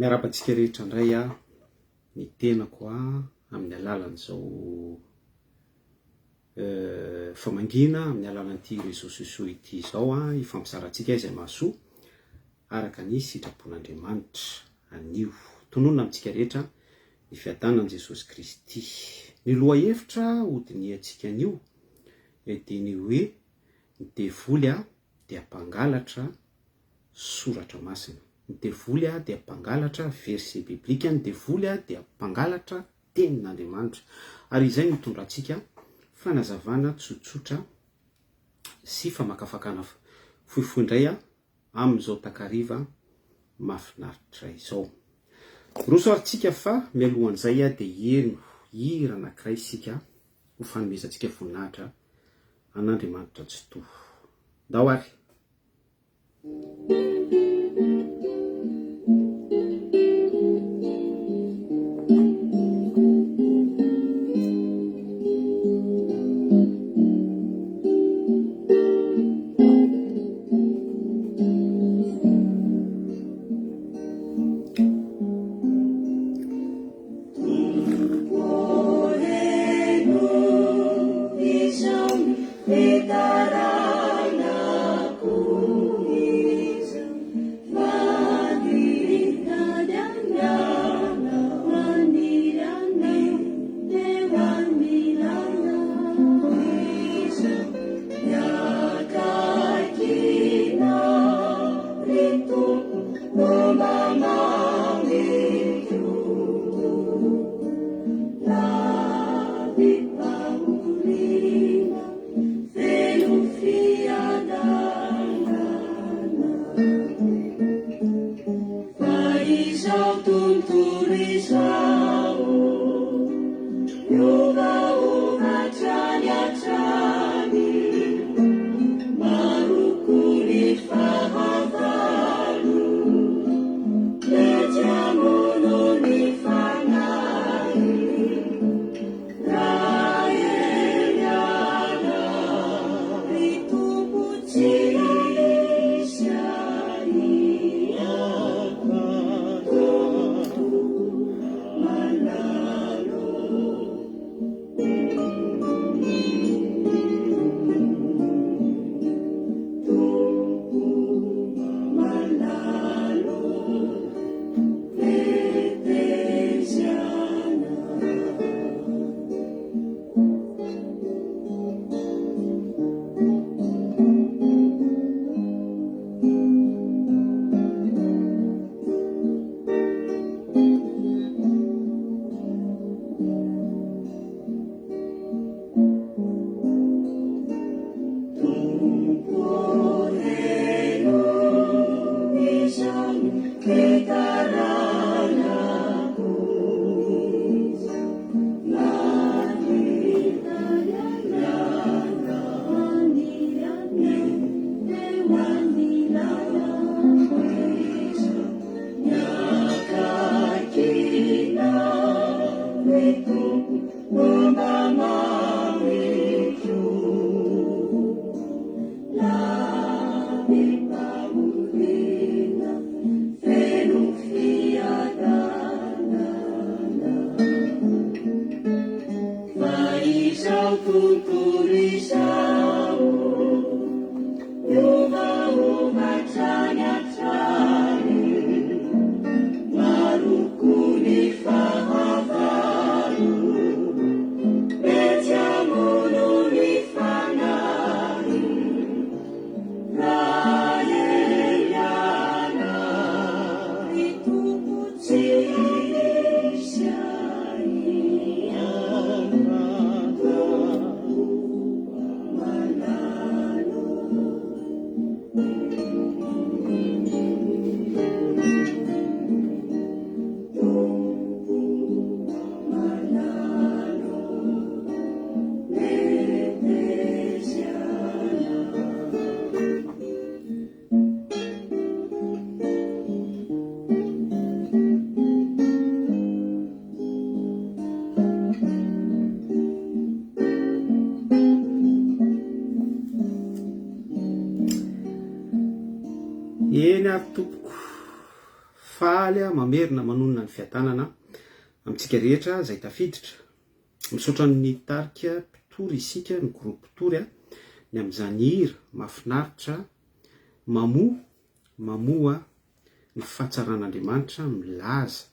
Miarabantsika rehetra indray ny tenako amin'ny alalan'izao famangina amin'ny alalan'ity réseaux sociaux ity izao ifampizarantsika izay mahasoa araka ny sitrapon'Andriamanitra. Anio tononona amintsika rehetra ny fiadanan'i Jesosy Kristy. Ny lohahevitra hodiniantsika anio dia ny hoe ny devoly dia mpangalatra soratra masina. Ny devoly dia mpangalatra verset biblika. Ny devoly dia mpangalatra tenin'Andriamanitra. Ary izay mitondra antsika fanazavana tsotsotra sy famakafakana fohifohy amin'izao takariva mahafinaritra izao. Rosoarintsika fa mialohan'izay dia herino hira anankiray isika ho fanomezantsika voninahitra an'Andriamanitra tsy toa. Ndao ary. faly mamerina manonona ny fiadanana amintsika rehetra zay tafiditra. Misaotra ny tarika mpitory isika ny groupe mpitory ny amin'izany hira mahafinaritra mamoa ny fahatsaran'Andriamanitra, milaza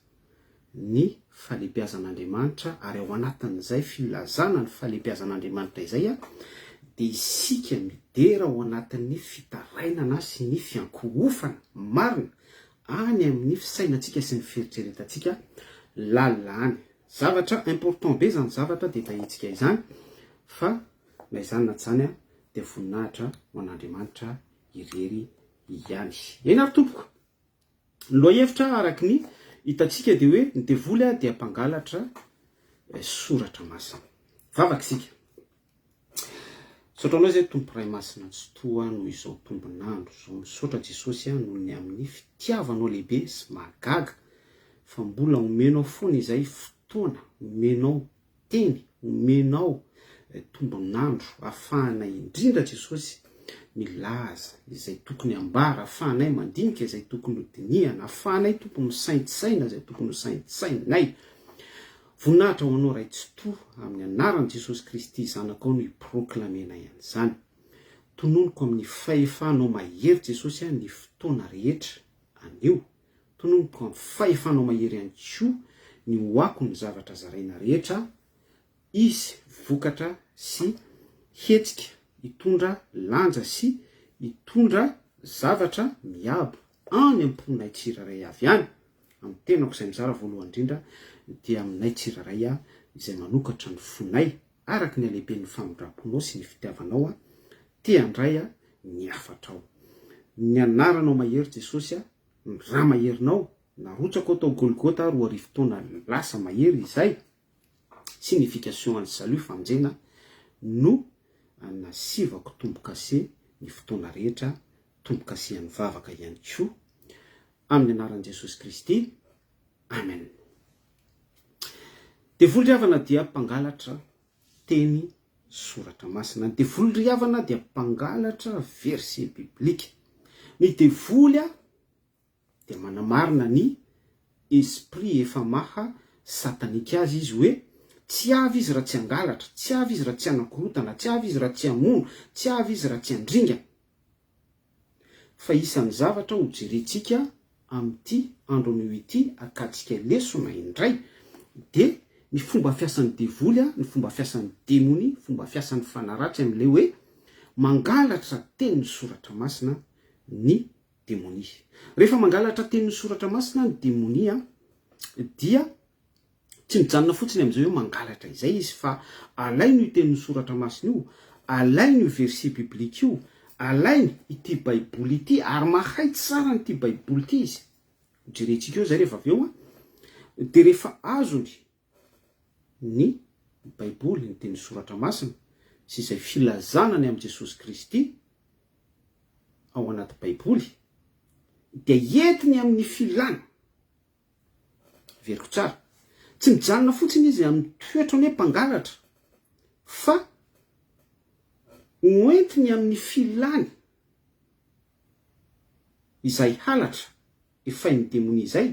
ny fahalebiazan'Andriamanitra, ary ao anatin'izay filazana ny fahalebiazan'Andriamanitra izay dia isika midera ao anatin'ny fitarainana sy ny fiankohofana marina any amin'ny fisainantsika sy ny fieritreretantsika lalany. Zavatra important be zany zavatra dia tahitsika izany, fa na izany na tsy izany dia voninahitra ho an'Andriamanitra irery ihany. Eny ary tompoko, ny lohahevitra araka ny hitantsika dia hoe ny devoly dia mpangalatra soratra masina. Vavaka isika. Saotra anao izay tompo ray masina tsy toa noho izao tombonandro izao. Misaotra Jesosy noho ny amin'ny fitiavanao lehibe sy mahagaga, fa mbola omenao foana izay fotoana, omenao teny, omenao tombonandro ahafahanay indrindra Jesosy milaza izay tokony ambara, ahafahanay mandinika izay tokony hodinihana, ahafahanay tompo misaintsisaina izay tokony hosaintsisainay. Voninahitra ho anao ray tsy toa amin'ny anaran'i Jesosy Kristy zanakao no hiproklamena izany. Tononoko amin'ny fahefanao mahery Jesosy ny fotoana rehetra anio. Tononoko amin'ny fahefanao mahery ihany koa ny hoako ny zavatra zaraina rehetra, izy vokatra sy hetsika, hitondra lanja sy hitondra zavatra miabo any am-ponay tsiraray avy any. Amin'ny tenako izay mizara voalohany indrindra dia aminay tsiraray izay manokatra ny fonay araka ny alehiben'ny famindraponao sy ny fitiavanao tia andray ny afatrao. Ny anaranao mahery Jesosy, ny raha maherinao narotsako tao Golgota roa arivo taona lasa mahery izay, signification ny salut famonjena no nasivako tombo-kase ny fotoana rehetra, tombo-kase ny vavaka ihany koa amin'ny anaran'i Jesosy Kristy. Amen. Devoly riavana dia mpangalatra teny soratra masina. Ny devoly riavana dia mpangalatra verset biblika. Ny devoly dia manamarina ny esprit efa maha satanika azy izy hoe tsy avy izy raha tsy angalatra, tsy avy izy raha tsy anakorotana, tsy avy izy raha tsy amono, tsy avy izy raha tsy andringa. Fa isan'ny zavatra ho jerentsika amin'ity andro anio ity akatsika lesona indray dia ny fomba fiasan'ny devoly, ny fomba fiasan'ny démonie, fomba fiasan'ny fanaratsy amin'ilay hoe mangalatra teny soratra masina ny démonie. Rehefa mangalatra teny soratra masina ny démonie dia tsy mijanona fotsiny amin'izay hoe mangalatra izay izy, fa alainy io teny soratra masina io, alainy io verset biblika io, alainy ity baiboly ity, ary mahay tsara n'ity baiboly ity izy. Jerentsika eo zay rehefa avy eo dia rehefa azony ny baiboly, ny teny soratra masina sy izay filazanany amin'i Jesosy Kristy ao anaty baiboly, dia entiny amin'ny filana. Veriko tsara. Tsy mijanona fotsiny izy amin'ny toetrany hoe mpangalatra, fa hoentiny amin'ny filany izay halatra efain'ny démonie izay,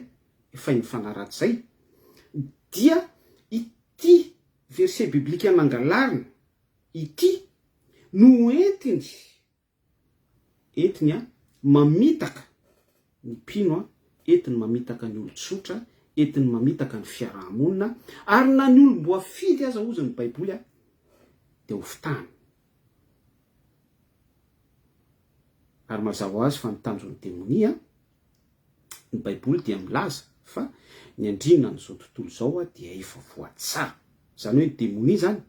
efain'ny fanaratsy izay, dia ity verset biblika nangalarina ity no entiny mamitaka ny mpino, entiny mamitaka ny olon-tsotra, entiny mamitaka ny fiarahamonina, ary na ny olom-boa fidy aza ozy ny baiboly dia ho fitahany. Ary mazava azy fa ny tanjon'ny démonie ny baiboly dia milaza fa ny andrinina n'izao tontolo izao dia efa voatsara. Zany hoe ny démonie zany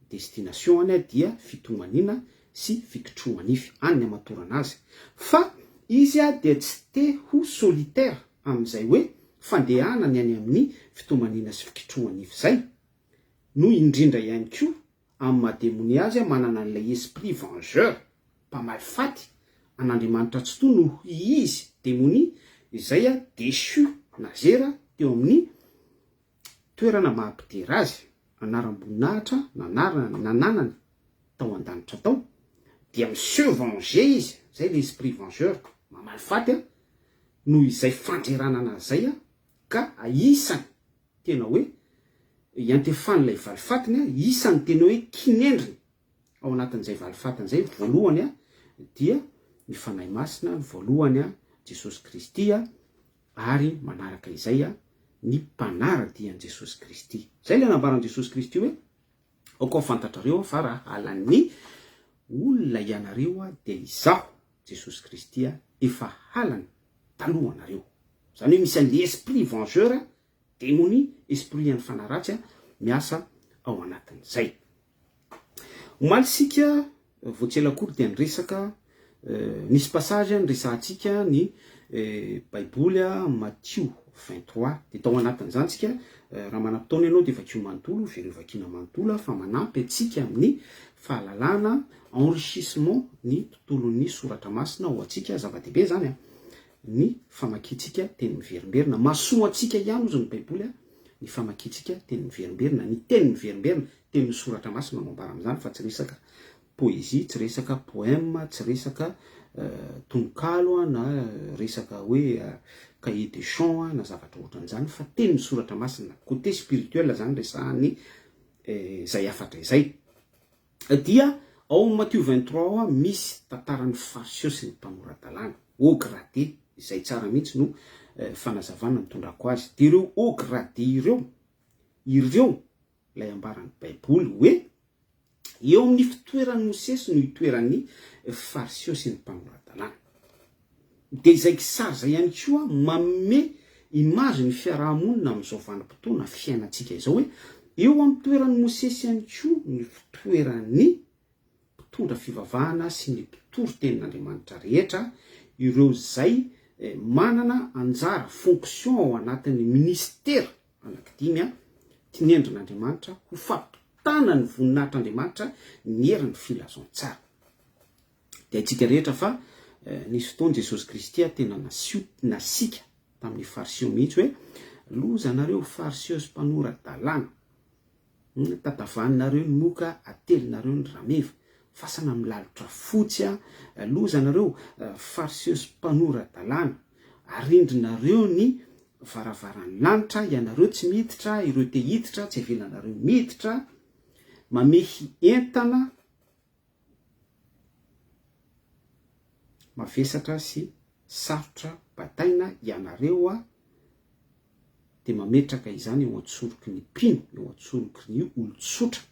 destination dia fitomaniana sy fikitroha nify, any amatorana azy. Fa izy dia tsy te ho solitaire amin'izay hoe fandehana ny any amin'ny fitomaniana sy fikitroha nify izay. No indrindra ihany koa amin'ny maha-démonie azy manana an'ilay esprit vengeur, mpamalifaty an'Andriamanitra tsy toa no izy démonie izay déchu nazera teo amin'ny toerana mahampidera azy, anaram-boninahitra nananany tao an-danitra tao, dia monsieur venger izy, zay le esprit vengeur mamalifaty noho izay fandrerana anazy zay ka isany tena hoe iantefan'ilay valifatiny isany tena hoe kinendriny ao anatin'izay valifatiny zay. Voalohany dia ny fanahy masina, ny voalohany Jesosy Kristy ary manaraka izay ny mpanaradian Jesosy Kristy. Zay le anambaran Jesosy Kristy hoe ao koa fantatrareo fa raha halan'ny olona ianareo dia izaho Jesosy Kristy efa halany taloha anareo. Zany hoe misy an'le esprit vengeur, démonie, esprit any fanaratsy miasa ao anatin'izay. Omaly sika voatselakory dia nyresaka nisy passage nyresantsika ny Baiboly Matthieu 23 dia tao anatin'izany tsika raha manam-potoana ianao dia vakio manontolo, very vakina manontolo fa manampy antsika amin'ny fahalalana enrichissement ny tontolon'ny soratra masina ho antsika zava-dehibe zany ny famakiantsika teny miverimberina, mahasoa antsika ihany ozy ny Baiboly ny famakiantsika teny miverimberina, ny teny miverimberina teny soratra masina mambara amin'izany fa tsy resaka poésie, tsy resaka poème, tsy resaka tononkalo na resaka hoe cahier de chant na zavatra ohatran'izany fa teny soratra masina, côté spirituel zany resahany zay afatra izay. Dia ao Matthieu 23 misy tantaran'ny fariseo sy ny mpamoradalàna au gradé, izay tsara mihitsy no fanazavana mitondrako azy. Dia ireo au gradé ireo lay ambaran'ny Baiboly hoe eo amin'ny fitoeran'ny Mosesy no itoeran'ny fariseo sy ny mpamoradalàna. Dia izay sary zay ihany koa manome image ny fiarahamonina amin'izao vanim-potoana fiainantsika izao hoe eo amin'ny toeran'ny Mosesy ihany koa ny fitoeran'ny mpitondra fivavahana sy ny mpitoro tenin'Andriamanitra rehetra, ireo zay manana anjara fonction ao anatin'ny ministera anankidimy tinendrin'Andriamanitra ho fampitana ny voninahitr'Andriamanitra ny herin'ny filazontsara. Dia itsika rehetra fa nisy fotoana Jesosy Kristy tena nasika tamin'ny fariseo mihitsy hoe loza nareo fariseo sy mpanoradalàna, tatavanareo ny moka, atelinareo ny rameva, fasana amin'ny lalitra fotsy, loza nareo fariseo sy mpanoradalàna, arindrinareo ny varavaran'ny lanitra, ianareo tsy miditra, ireo te hiditra tsy avelanareo miditra, mamehy entana mavesatra sy sarotra bataina ianareo dia mametraka izany eo an-tsoroky ny mpino, eo an-tsoroky ny olon-tsotra,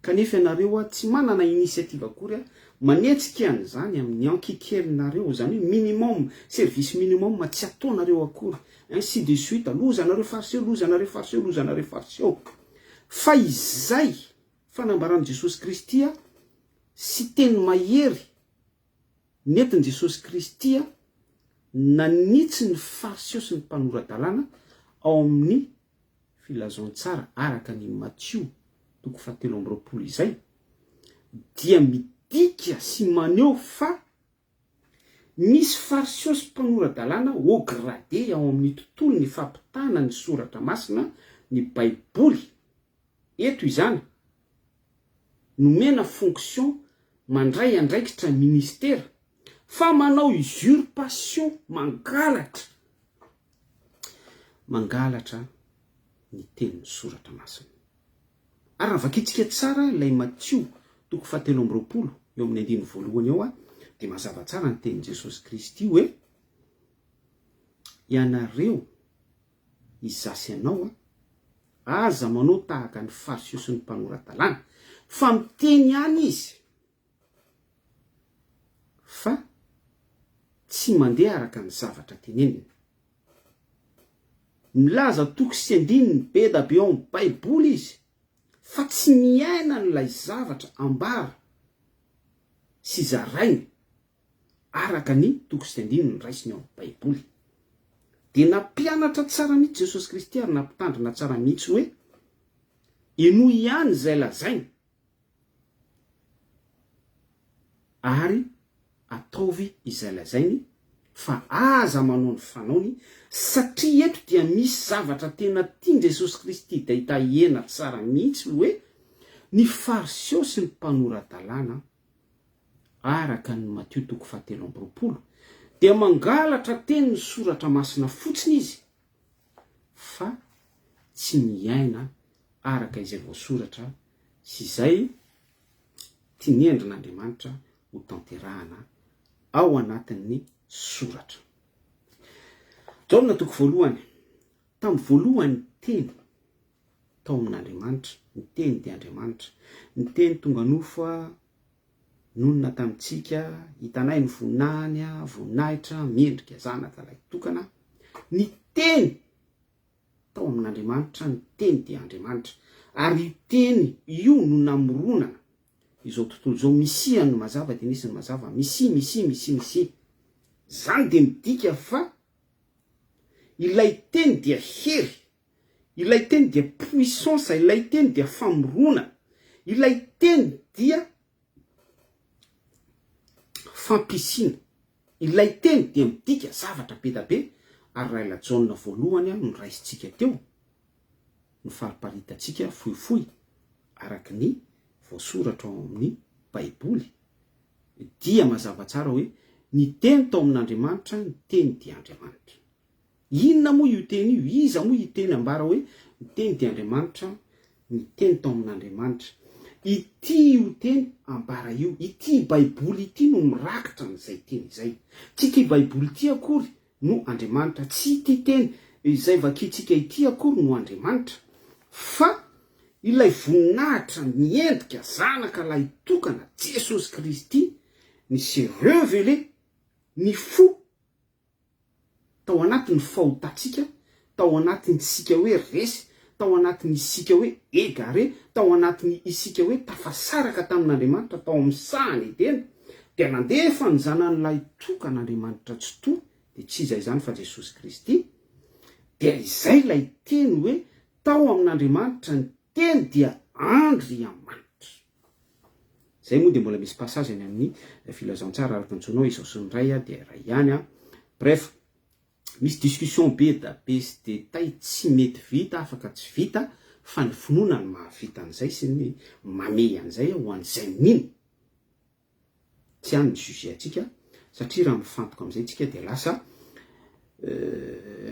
kanefa ianareo tsy manana initiative akory manetsika an'izany amin'ny ankikelinareo, zany hoe minimum, service minimum tsy ataonareo akory, ainsi de suite, lozanareo fariseo, lozanareo fariseo, lozanareo fariseo. Fa izay fanambaran'i Jesosy Kristy sy teny mahery nentin' Jesosy Kristy nanitsy ny fariseo sy ny mpanoradalàna ao amin'ny filazontsara araka ny Matthieu 7:20 izay, dia midika sy maneho fa misy fariseo sy mpanoradalàna au gradé ao amin'ny tontolo ny fampitana ny soratra masina, ny Baiboly eto izany nomena fonction mandray andraikitra ministera fa manao usurpation, mangalatra ny tenin'ny soratra masina. Ary raha vakitsika tsara ilay Matthieu 7:20 eo amin'ny 1:1 eo dia mazava tsara ny tenin'i Jesosy Kristy hoe ianareo izasy anao aza manao tahaka ny fariseo sy ny mpanoradalàna, fa miteny ihany izy fa tsy mandeha araka ny zavatra teneniny, milaza toko sy andininy be da be ao amin'ny Baiboly izy fa tsy miaina n'ilay zavatra ambara sy zarainy araka ny toko sy andininy raisiny ao amin'ny Baiboly. Dia nampianatra tsara mihitsy Jesosy Kristy ary nampitandrina tsara mihitsy hoe eno ihany izay lazainy ary ataovy izay lazainy, fa aza manao ny fanaony, satria eto dia misy zavatra tena tian Jesosy Kristy dia hitahena tsara mihitsy hoe ny fariseo sy ny mpanoradalàna araka ny Matthieu 7:20 dia mangalatra teny ny soratra masina fotsiny izy fa tsy miaina araka izay voasoratra sy izay tia ny endrin'Andriamanitra ho tanterahana ao anatin'ny soratra. Zao na toko voalohany, tamin'ny voalohany teny tao amin'Andriamanitra, ny teny dia Andriamanitra, ny teny tonga nofo nonona tamintsika, hitanay ny vonahany, voninahitra, miendrika zanaka ilay tokana. Ny teny tao amin'Andriamanitra, ny teny dia Andriamanitra, ary io teny io no namoronana izao tontolo izao. Misia ny mazava dia nisy ny mazava, misi. Zany dia midika fa ilay teny dia hery, ilay teny dia puissance, ilay teny dia famorona, ilay teny dia fampisina, ilay teny dia midika zavatra be da be. Ary Raila Jaune voalohany no raisitsika teo, no fariparitatsika fohifohy araka ny voasoratra ao amin'ny Baiboly, dia mazava tsara hoe ny teny tao amin'Andriamanitra, ny teny dia Andriamanitra. Inona moa io teny io? Iza moa io teny ambara hoe ny teny dia Andriamanitra, ny teny tao amin'Andriamanitra? Ity io teny ambara io, ity Baiboly ity no mirakitra n'izay teny izay. Tsy ity Baiboly ity akory no Andriamanitra, tsy ity teny izay vakintsika ity akory no Andriamanitra, fa ilay voninahitra miendrika zanaka ilay tokana Jesosy Kristy nisy revele ny fo tao anatin'ny fahotatsika, tao anatin'ny sika hoe resy, tao anatin'ny isika hoe égare, tao anatin'ny isika hoe tafasaraka tamin'Andriamanitra tao amin'ny sahany Edena, dia nandefa ny zanan'ilay tokan'Andriamanitra tsy to, dia tsy izay zany fa Jesosy Kristy. Dia izay ilay teny hoe tao amin'Andriamanitra, ny teny dia Andriamanitra. Zay moa dia mbola misy passage any amin'ny filazantsara araka ny tsoinao izao sy ny ray dia ray ihany. Bref, misy discussion be da be sy détail, tsy mety vita, afaka tsy vita, fa ny finoana ny mahavita an'izay sy ny mamey an'izay ho an'izay mino. Tsy hany ny juger atsika, satria raha mifantoka amin'izay tsika dia lasa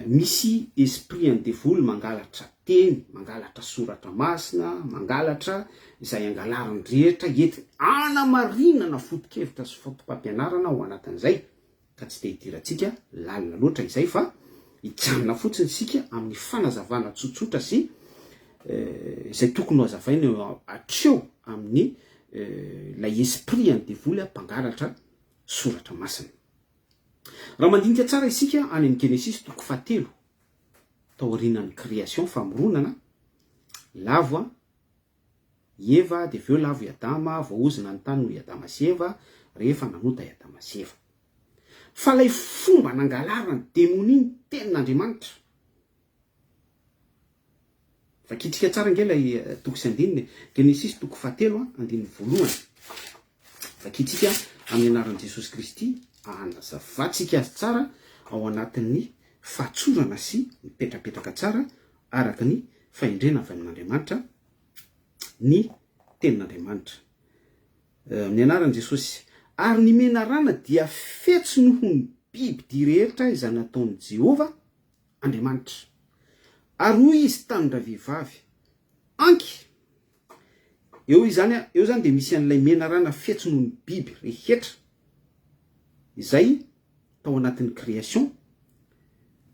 misy esprit en dévoule mangalatra teny, mangalatra soratra masina, mangalatra izay angalarany rehetra ety anamarinana foto-kevitra sy fotom-pampianarana ho anatin'izay. Ka tsy te hidirantsika lalina loatra izay, fa hijanona fotsiny sika amin'ny fanazavana tsotsotra sy izay tokony ho azavaina hatreo amin'ny lay esprit en dévoule mpangalatra soratra masina. Raha mandinika tsara isika any amin'ny Genesis toko 7 tao aorianan'ny création, famoronana, lavo Eva, dia aveo lavo i Adama, voaozina ny tany noho i Adama sy Eva rehefa nanota i Adama sy Eva. Fa lay fomba nangalarana demonia tenin'Andriamanitra. Vakitsika tsara nge lay toko sy andininy, Genesis toko 7 andininy voalohany. Vakitsika amin'ny anaran'i Jesosy Kristy, anazavatsika azy tsara ao anatin'ny fahatsorana sy mipetrapetraka tsara araka ny fahendrena avy amin'Andriamanitra, ny tenin'Andriamanitra. Amin'ny anaran'i Jesosy, ary ny menarana dia fetsy noho ny biby direhetra izay nataon'i Jehova Andriamanitra. Ary hoy izy tamin'ny vehivavy, anky. Eo zany dia misy an'ilay menarana fetsy noho ny biby rehetra izay tao anatin'ny création.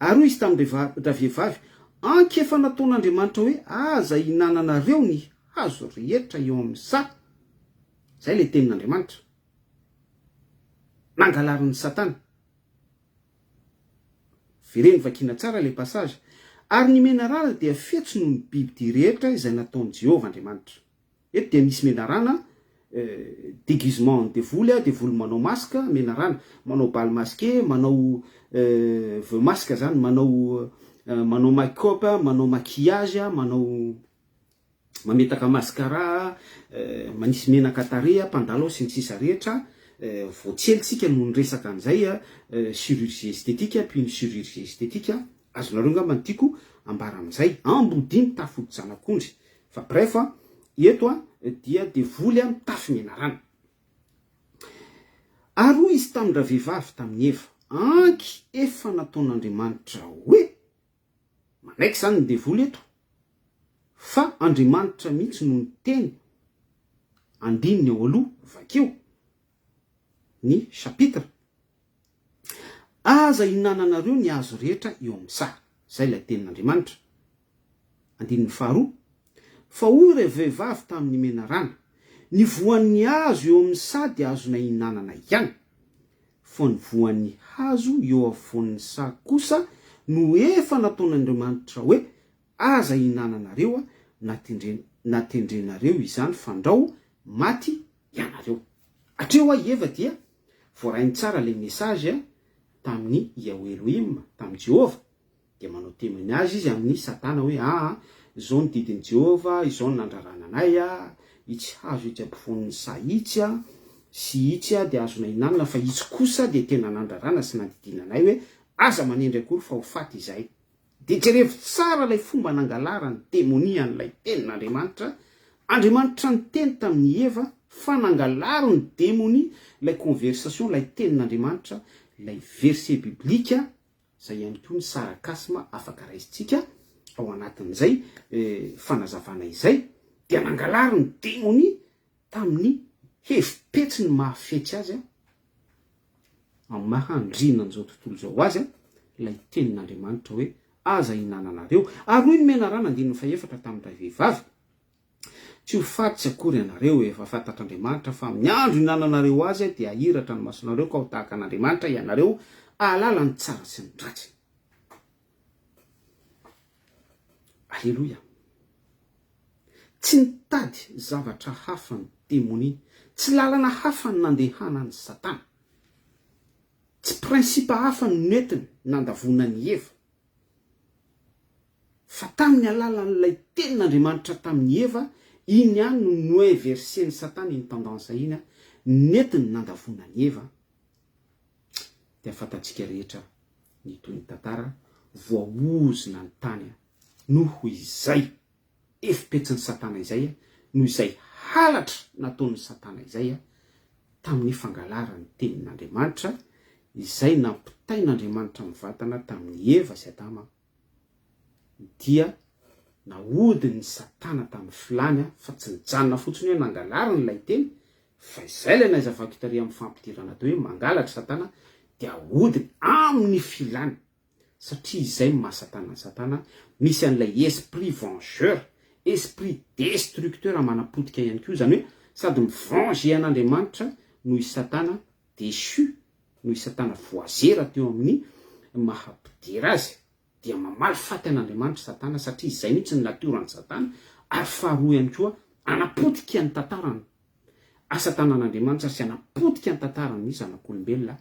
Ary hoy izy tamin'ny vehivavy, anky efa nataon'Andriamanitra hoe aza hinananareo ny hazo rehetra eo amin'ny sa. Zay le tenin'Andriamanitra nangalarin'ny Satana. Vereny vakina tsara le passage. Ary ny menarana dia fetsy noho ny biby direhetra izay nataon'i Jehova Andriamanitra. Eto dia misy menarana déguisement en dévoule, dévoule manao masque, menarana manao bal masqué, manao vœu masque zany, manao make-up, manao maquillage, manao mametaka mascara, manisy menaka tarehy, pandalo sy ny sisa rehetra. Voatselitsika no nyresaka an'izay chirurgie esthétique, puis ny chirurgie esthétique azonareo ngamba ny tiako ambara amin'izay ambodiny tafody zanak'ondry. Fa bref, eto dia devoly mitafy menarana. Ary hoy izy tamin'ny vehivavy tamin'ny Eva, anky efa nataon'Andriamanitra hoe manaiky zany ny devoly eto fa Andriamanitra mihitsy no ny teny andininy eo aloha vakeo ny chapitra aza hinananareo ny azo rehetra eo amin'ny saha zay ilay tenin'Andriamanitra andininy faharoa fa hoy re vehivavy tamin'ny menarana ny voan'ny hazo eo amin'ny saha dia azona hinanana ihany fa ny voan'ny hazo eo afovoan'ny saha kosa no efa nataon'Andriamanitra hoe aza hinananareo natendrenareo izany fandrao maty ianareo. Atreo eva dia voarainy tsara le mesazy tamin'ny Yahweh Elohim, tamin'ny Jehova, dia manao témoignage izy amin'ny Satana hoe izao ny didin'i Jehova, izao ny nandrarana anay itsy hazo itsy ampovoan'ny sahitsy sy itsy dia azona hinanana fa itsy kosa dia tena nandrarana sy nandidina anay hoe aza manendry akory fa ho faty izay. Dia jerevo tsara ilay fomba nangalara ny témonia n'ilay tenin'Andriamanitra. Andriamanitra ny teny tamin'ny Eva fa nangalaro ny démonie ilay conversation ilay tenin'Andriamanitra, ilay verset biblika zay ihany koa ny sarakasma afaka raisitsika ao anatin'izay fanazavana izay, dia nangalaro ny démonie tamin'ny hevim-petsiny mahafetsy azy amin'ny mahandrina n'izao tontolo zao azy ilay tenin'Andriamanitra hoe aza hinananareo. Ary hoy ny menarana andininy faefatra tamin'ilay vehivavy, tsy ho faty akory ianareo efa fantatr'Andriamanitra fa amin'ny andro hinananareo azy dia ahiratra ny masonareo ka ho tahaka an'Andriamanitra ianareo ahalala ny tsara sy ny ratsy. Alleluia. Tsy nitady zavatra hafa ny démonie, tsy lalana hafa ny nandehanan'ny Satana, tsy prinsipa hafa ny netiny nandavona ny Eva, fa tamin'ny alalan'ilay tenin'Andriamanitra tamin'ny Eva, iny ihany no noe versen'ny Satana iny tendansa iny netiny nandavona ny Eva. Dia fantatsika rehetra ny toy ny tantara voaozina ny tany noho izay efipetsin'ny Satana izay, noho izay halatra nataon'ny Satana izay tamin'ny fangalarany tenin'Andriamanitra izay nampitain'Andriamanitra mivatana tamin'ny Eva sy Adama, dia nahodiny Satana tamin'ny filany fa tsy nijanona fotsiny hoe nangalarany ilay teny, fa izay ilay naizavako tary amin'ny fampidirana teo hoe mangalatra Satana dia ahodiny amin'ny filany, satria izay mahasatana Satana misy an'ilay esprit vengeur, esprit destructeur manapotika ihany koa, zany hoe sady mivange an'Andriamanitra noho i Satana déchu, noho i Satana voazera teo amin'ny mahampidira azy, dia mamaly faty an'Andriamanitra Satana satria izay mihitsy ny natiorany Satana. Ary faharoa ihany koa anapotika ny tantarany asatanan'Andriamanitra sy anapotika ny tantarany ny zanak'olombelona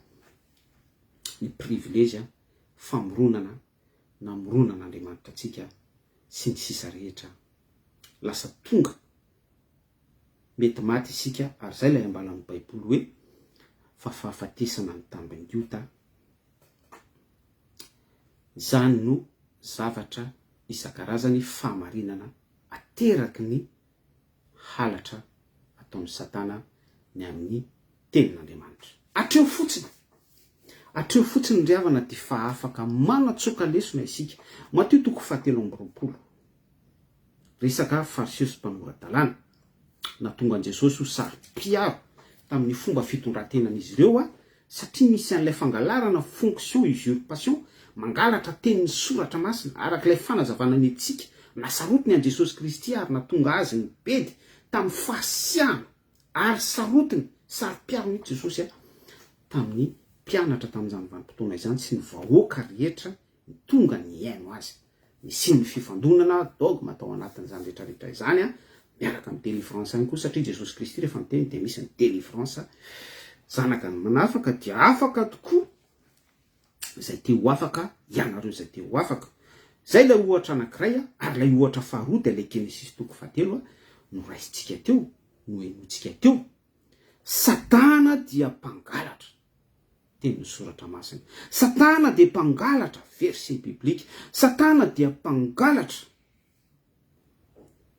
ny privilège famoronana na moronan'Andriamanitra atsika sy ny sisa rehetra lasa tonga mety maty isika. Ary zay ilay ambala amin'ny Baiboly hoe fa fahafatesana ny tambin-giota zany no zavatra isan-karazany fahamarinana ateraky ny halatra ataon'ny Satana ny amin'ny tenin'Andriamanitra. Atreo fotsiny ndriavana ty fa afaka manatsoka lesona isika. Mateo 7:20 resaka fariseo sy mpamoran-dalàna natonga an Jesosy ho sary mpiaro tamin'ny fomba fitondrantenan'izy ireo satria misy an'ilay fangalarana fonction usurpation, mangalatra tenin'ny soratra masina arak'ilay fanazavana ny etsika nasarotiny an Jesosy Kristy ary natonga azy ny bedy tamin'ny fahasiahana ary sarotiny sary mpiaro mihitsy Jesosy tamin'ny mpianatra tamin'izany vanim-potoana izany sy ny vahoaka rehetra ny tonga ny aino azy, misy ny fifandonana dogma tao anatin'izany rehetrarehetra izany miaraka amin'ny délivrance ihany koa, satria Jesosy Kristy rehefa miteny dia misy ny délivrance. Zanaka ny manafaka dia afaka tokoa izay te ho afaka ianareo izay te ho afaka. Zay ilay ohatra anankiray ary ilay ohatra faharoa dia ilay Genesis 3 no raisitsika teo, no henotsika teo. Satana dia mpangalatra, teny soratra masina. Satana dia mpangalatra, verset biblique. Satana dia mpangalatra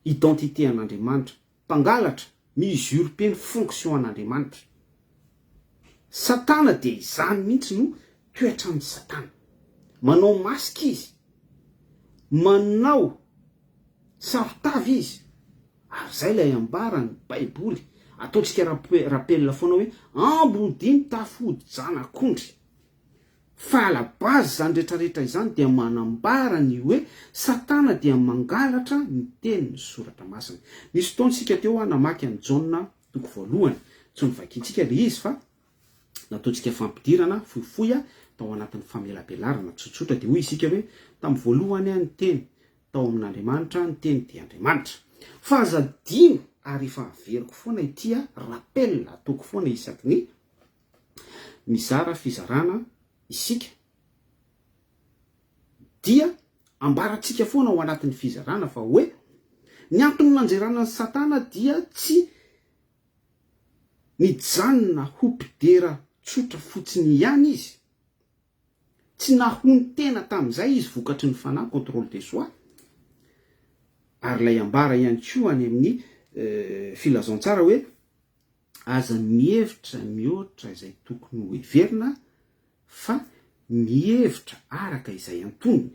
identité an'Andriamanitra, mpangalatra mi-usurper ny fonction an'Andriamanitra. Satana dia izany mihitsy no toetra ny Satana, manao masika izy, manao sarotavy izy. Ary zay ilay ambarany Baiboly, ataontsika rappel foana hoe ambodiny tafody janak'ondry. Fa la base zany rehetrarehetra izany dia manambara ny hoe Satana dia mangalatra ny tenin'ny soratra masina. Nisy fotoana sika teo namaky any Jaona toko voalohany, tsy novakiantsika le izy fa nataontsika fampidirana fohifohy tao anatin'ny famelabelarana tsotsotra. Dia hoy isika hoe tamin'ny voalohany ny teny, tao amin'Andriamanitra ny teny dia Andriamanitra. Fa azadino ary efa averiko foana ity rappel ataoko foana isaky ny mizara fizarana isika, dia ambaratsika foana ao anatin'ny fizarana fa hoe ny antony nanjerana ny Satana dia tsy nijanona hopidera tsotra fotsiny ihany izy, tsy nahony tena tamin'izay izy vokatry ny fanahy contrôle de soi. Ary lay ambara ihany koa any amin'ny filazantsara hoe aza mihevitra mihoatra izay tokony ho heverina fa mihevitra araka izay antonony.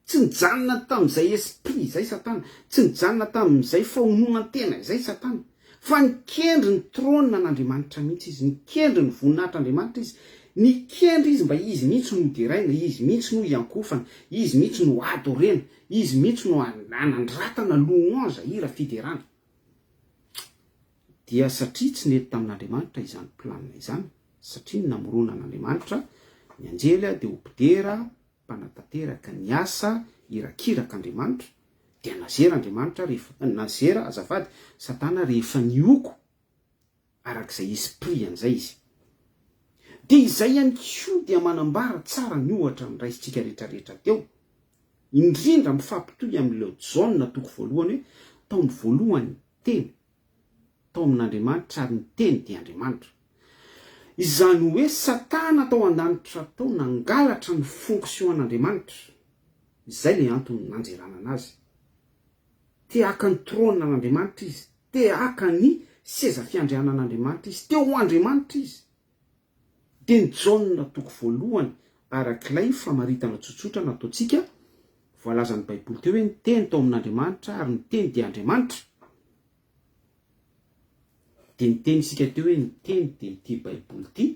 Tsy nijanona tamin'izay esprit izay Satana, tsy nijanona tamin'izay fahonona tena izay Satana, fa nikendry ny trône n'Andriamanitra mihitsy izy, nikendry ny voninahitran'Andriamanitra izy, nikendry izy mba izy mihitsy no deraina, izy mihitsy no iankofana, izy mihitsy no adorena, izy mihitsy no anandratana louange hira fiderana. Dia satria tsy nety tamin'Andriamanitra izany planina izany, satria ny namorona n'Andriamanitra ny anjely dia hopidera mpanatanteraka ny asa irakiraka Andriamanitra, dia nazera Andriamanitra rehefa nazera azafady Satana rehefa nioko arak'izay esprit an'izay izy. Dia izay ihany koa dia manambara tsara ny ohatra ny raisitsika rehetrarehetra teo, indrindra mifampitohy amin'ileo Jaona toko voalohany hoe tao ny voalohany teny, tao amin'Andriamanitra ary ny teny dia Andriamanitra. Izany hoe Satana tao an-danitra tao nangalatra ny fonction an'Andriamanitra. Izay le antony nanjerana anazy. Te haka ny trône n'Andriamanitra izy, te haka ny seza fiandrianan'Andriamanitra izy, te ho Andriamanitra izy. Dia ny Jaona toko voalohany arak'ilay famaritana tsotsotra nataontsika, voalazan'ny Baiboly teo hoe ny teny tao amin'Andriamanitra ary ny teny dia Andriamanitra. Dia ny teny isika teo hoe ny teny dia ity Baiboly ity,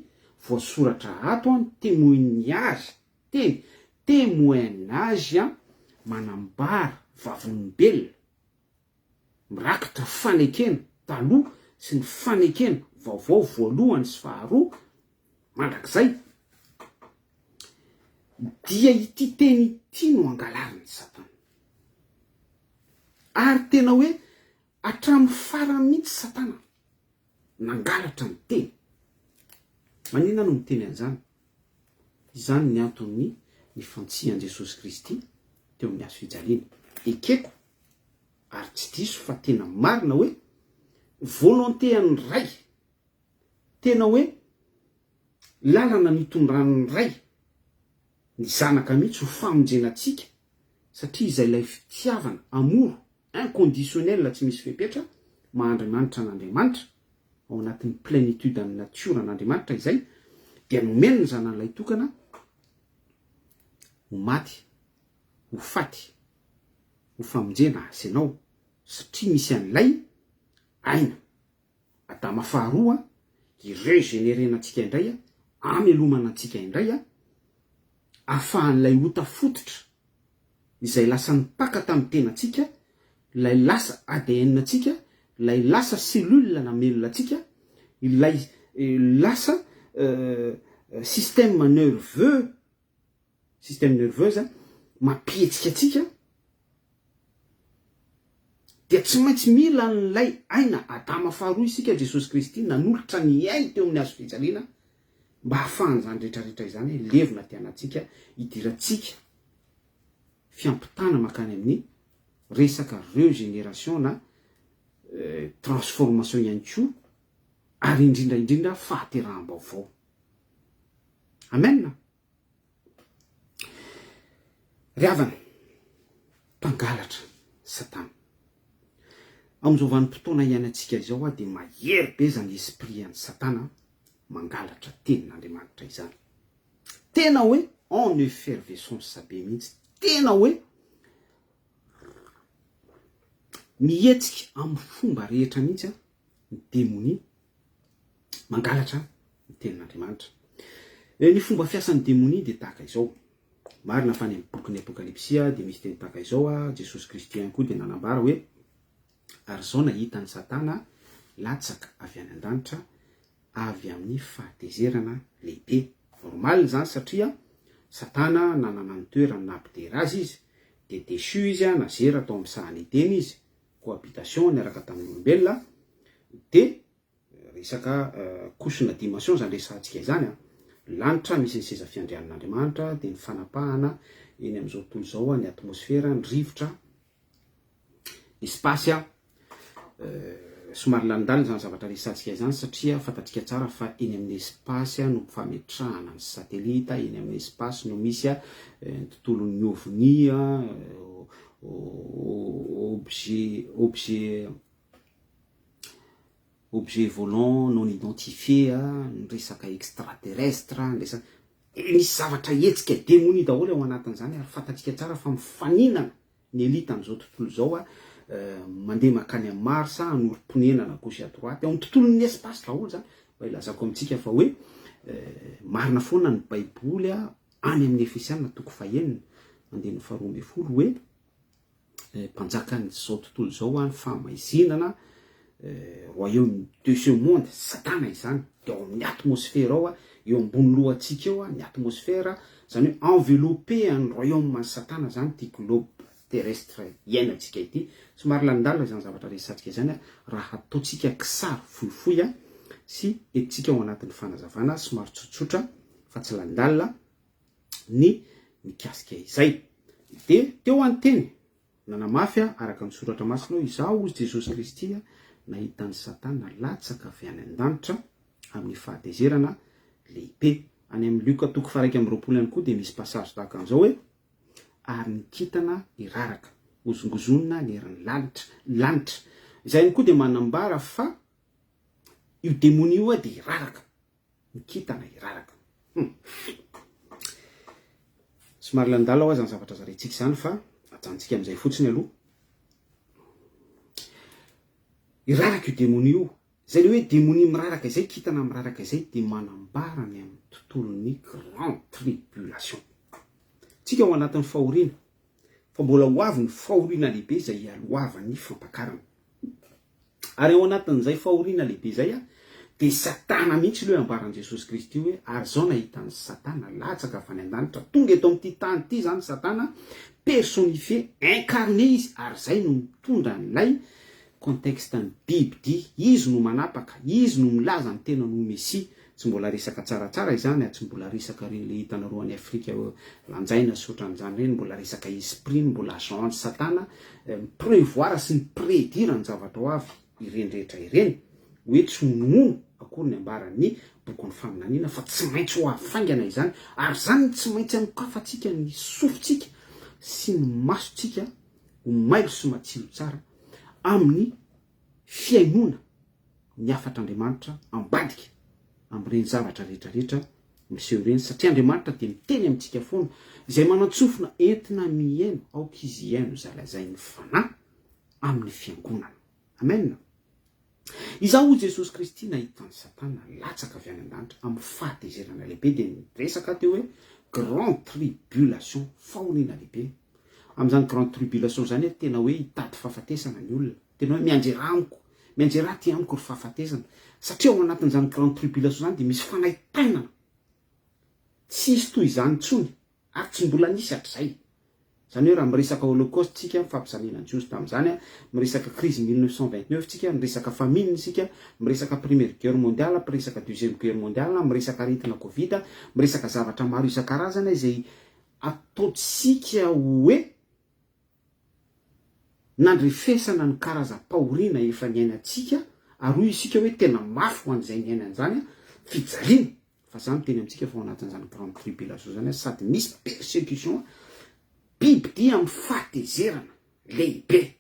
voasoratra ato ny témoignage, témoignage manambara vavolombelona, mirakitra fanekena taloha sy ny fanekena vaovao voalohany sy faharoa. Mandrakizay dia ity teny ity no angalarin'ny Satana. Ary tena hoe hatramin'ny farany mihitsy Satana nangalatra ny teny. Maninona no miteny an'izany? Izany ny antony ny fantsihan Jesosy Kristy teo amin'ny hazo fijaliana. Ekeko ary tsy diso fa tena marina hoe volonté an'ny ray, tena hoe lalana mitondran'ny ray ny zanaka mihitsy ho famonjenantsika, satria izay ilay fitiavana amoro inconditionnel tsy misy fepetra mahandriamanitra n'Andriamanitra ao anatin'ny plénitude amin'ny natiora n'Andriamanitra izay, dia nomeny ny zanan'ilay tokana ho maty, ho faty, ho famonjena azy ianao, satria misy an'ilay aina Adama faharoa irégénérena antsika indray, amelomana antsika indray, ahafahan'ilay ota fototra izay lasa nipaka tamin'ny tenantsika, ilay lasa ADN antsika, ilay lasa cellule namelona antsika, ilay lasa système nerveuse mampihetsika antsika, dia tsy maintsy mila n'ilay aina Adama faharoa isika Jesosy Kristy nanolotra ny ainy teo amin'ny hazo fijaliana mba hahafahan'izany rehetrarehetra izany levona tianantsika hidirantsika fiampitana makany amin'ny resaka régénération na transformation ihany koa, ary indrindraindrindra fahateraham-baovao. Amen. Ry havana, mpangalatra Satana. Amin'izao vanim-potoana iainantsika izao dia mahery be zany esprit an'ny Satana mangalatra tenin'Andriamanitra izany. tena hoe en effervescence be mihitsy, tena hoe mihetsika amin'ny fomba rehetra mihitsy ny demonia mangalatra ny tenin'Andriamanitra. Ny fomba fiasan'ny demonia de tahaka izao. Marina fa ny boky ny Apokalipsia de misy teny tahaka izao Jesosy Kristy ihany koa de nanambara hoe ary zao nahita ny Satana latsaka avy any an-danitra avy amin'ny fahatezerana lehibe. Normal zany satria Satana nanana ny toerana nampidera azy izy de déchu izy nazera atao amin'ny sahany teny izy cohabitation niaraka tamin'olombelona de resaka kosona dimension zany resantsika izany lanitra misy ny seza fiandrianan'Andriamanitra de ny fanapahana eny amin'izao tontolo izao ny atmosfera ny rivotra espace somary landalina zany zavatra resantsika izany satria fantatsika tsara fa eny amin'ny espace no fametrahana ny satelita, eny amin'ny espace no misy ny tontolon'ny ovni objet volant non identifié, ny resaka extraterrestre, misy zavatra hetsika demonia daholo ao anatin'izany ary fantatsika tsara fa mifaninana ny elita amin'izao tontolo izao mandeha makany amin'ny Mars anorim-ponenana gauche à droite ao amin'ny tontolon'ny espace daholo zany. Mba ilazako amintsika fa hoe marina foana ny baiboly any amin'ny Efesiana toko 1 mandeha ny 12 hoe mpanjaka n'izao tontolo izao ny famaizinana royaume de ce monde Satana izany de ao amin'ny atmosfera ao eo ambony lohantsika eo ny atmosfera zany hoe enveloppé ny royaume ny Satana zany ty globe terrestre iainantsika ity. Somary landalina zany zavatra resantsika izany raha ataotsika kisary fohifohy sy etintsika ao anatin'ny fanazavana somary tsotsotra fa tsy landalina ny mikasika izay. De teo anteny nanamafy araka ny soratra masina izao ozy Jesosy Kristy nahita ny Satana latsaka avy any an-danitra amin'ny fahatezerana lehibe. Any amin'ny Luka toko 1:20 ihany koa de misy passage tahaka an'izao hoe ary nikitana iraraka ozongozonina ny herin'ny lanitra. Izay ihany koa de manambara fa io demonia io de iraraka, nikitana iraraka. Somary landala ao zany zavatra zarentsika zany fa ajantsika amin'izay fotsiny aloha. Iraraka io demonia io, zay le hoe demonia miraraka izay, kitana miraraka izay de manambara ny amin'ny tontolon'ny grande tribulation. Tsika ao anatin'ny fahoriana fa mbola hoavy ny fahoriana lehibe izay alohavan'ny fampakarana. Ary ao anatin'izay fahoriana lehibe izay de Satana mihitsy le ambaran Jesosy Kristy hoe ary zao nahitany Satana latsaka avy any an-danitra tonga eto amin'ity tany ity zany Satana personnifié incarné izy ary zay no mitondra an'ilay contexte ny biby dia izy no manapaka, izy no milaza ny tena no Messia. Tsy mbola resaka tsaratsara izany, tsy mbola resaka reny le hitanareo any Afrika lanjaina sotran'izany reny, mbola resaka esprit, mbola agent Satana prévoir sy ny prédire ny zavatra ho avy ireny rehetra ireny hoe tsy mono akory ny ambaran'ny bokon'ny faminaniana fa tsy maintsy ho afaingana izany ary zany tsy maintsy amokafatsika ny sofintsika sy ny masotsika ho mailo sy matsilo tsara amin'ny fiainona ny afatr'Andriamanitra ambadika amin'ireny zavatra rehetrarehetra miseho ireny satria Andriamanitra dia miteny amintsika foana izay manatsofina entina miaino aoka izy iaino zalazain'ny fanahy amin'ny fiangonana. Amen. Izaho Jesosy Kristy nahitany Satana latsaka avy any an-danitra amin'ny fahatezerana lehibe dia resaka teo hoe grande tribulation, fahoriana lehibe. Amin'izany grande tribulation zany tena hoe hitady fahafatesana ny olona, tena hoe mianjera ty amiko ry fahafatesana satria ao anatin'izany grande tribulation zany dia misy fanaitainana tsisy toy izany tsony ary tsy mbola nisy hatr'izay. Zany hoe raha miresaka holocauste tsika fampisamenan Jiosy tamin'izany, miresaka crise 1929 tsika, miresaka famine tsika, miresaka première guerre mondiale, miresaka deuxième guerre mondiale, miresaka aretina covid, miresaka zavatra maro isan-karazana izay ataotsika hoe nandrefesana ny karazam-pahoriana efa niainantsika ary hoy isika hoe tena mafy ho an'izay niainan'izany fijaliana fa zany teny amintsika fa ao anatin'izany grande tribulation zany sady misy persécution biby dia amin'ny fahatezerana lehibe.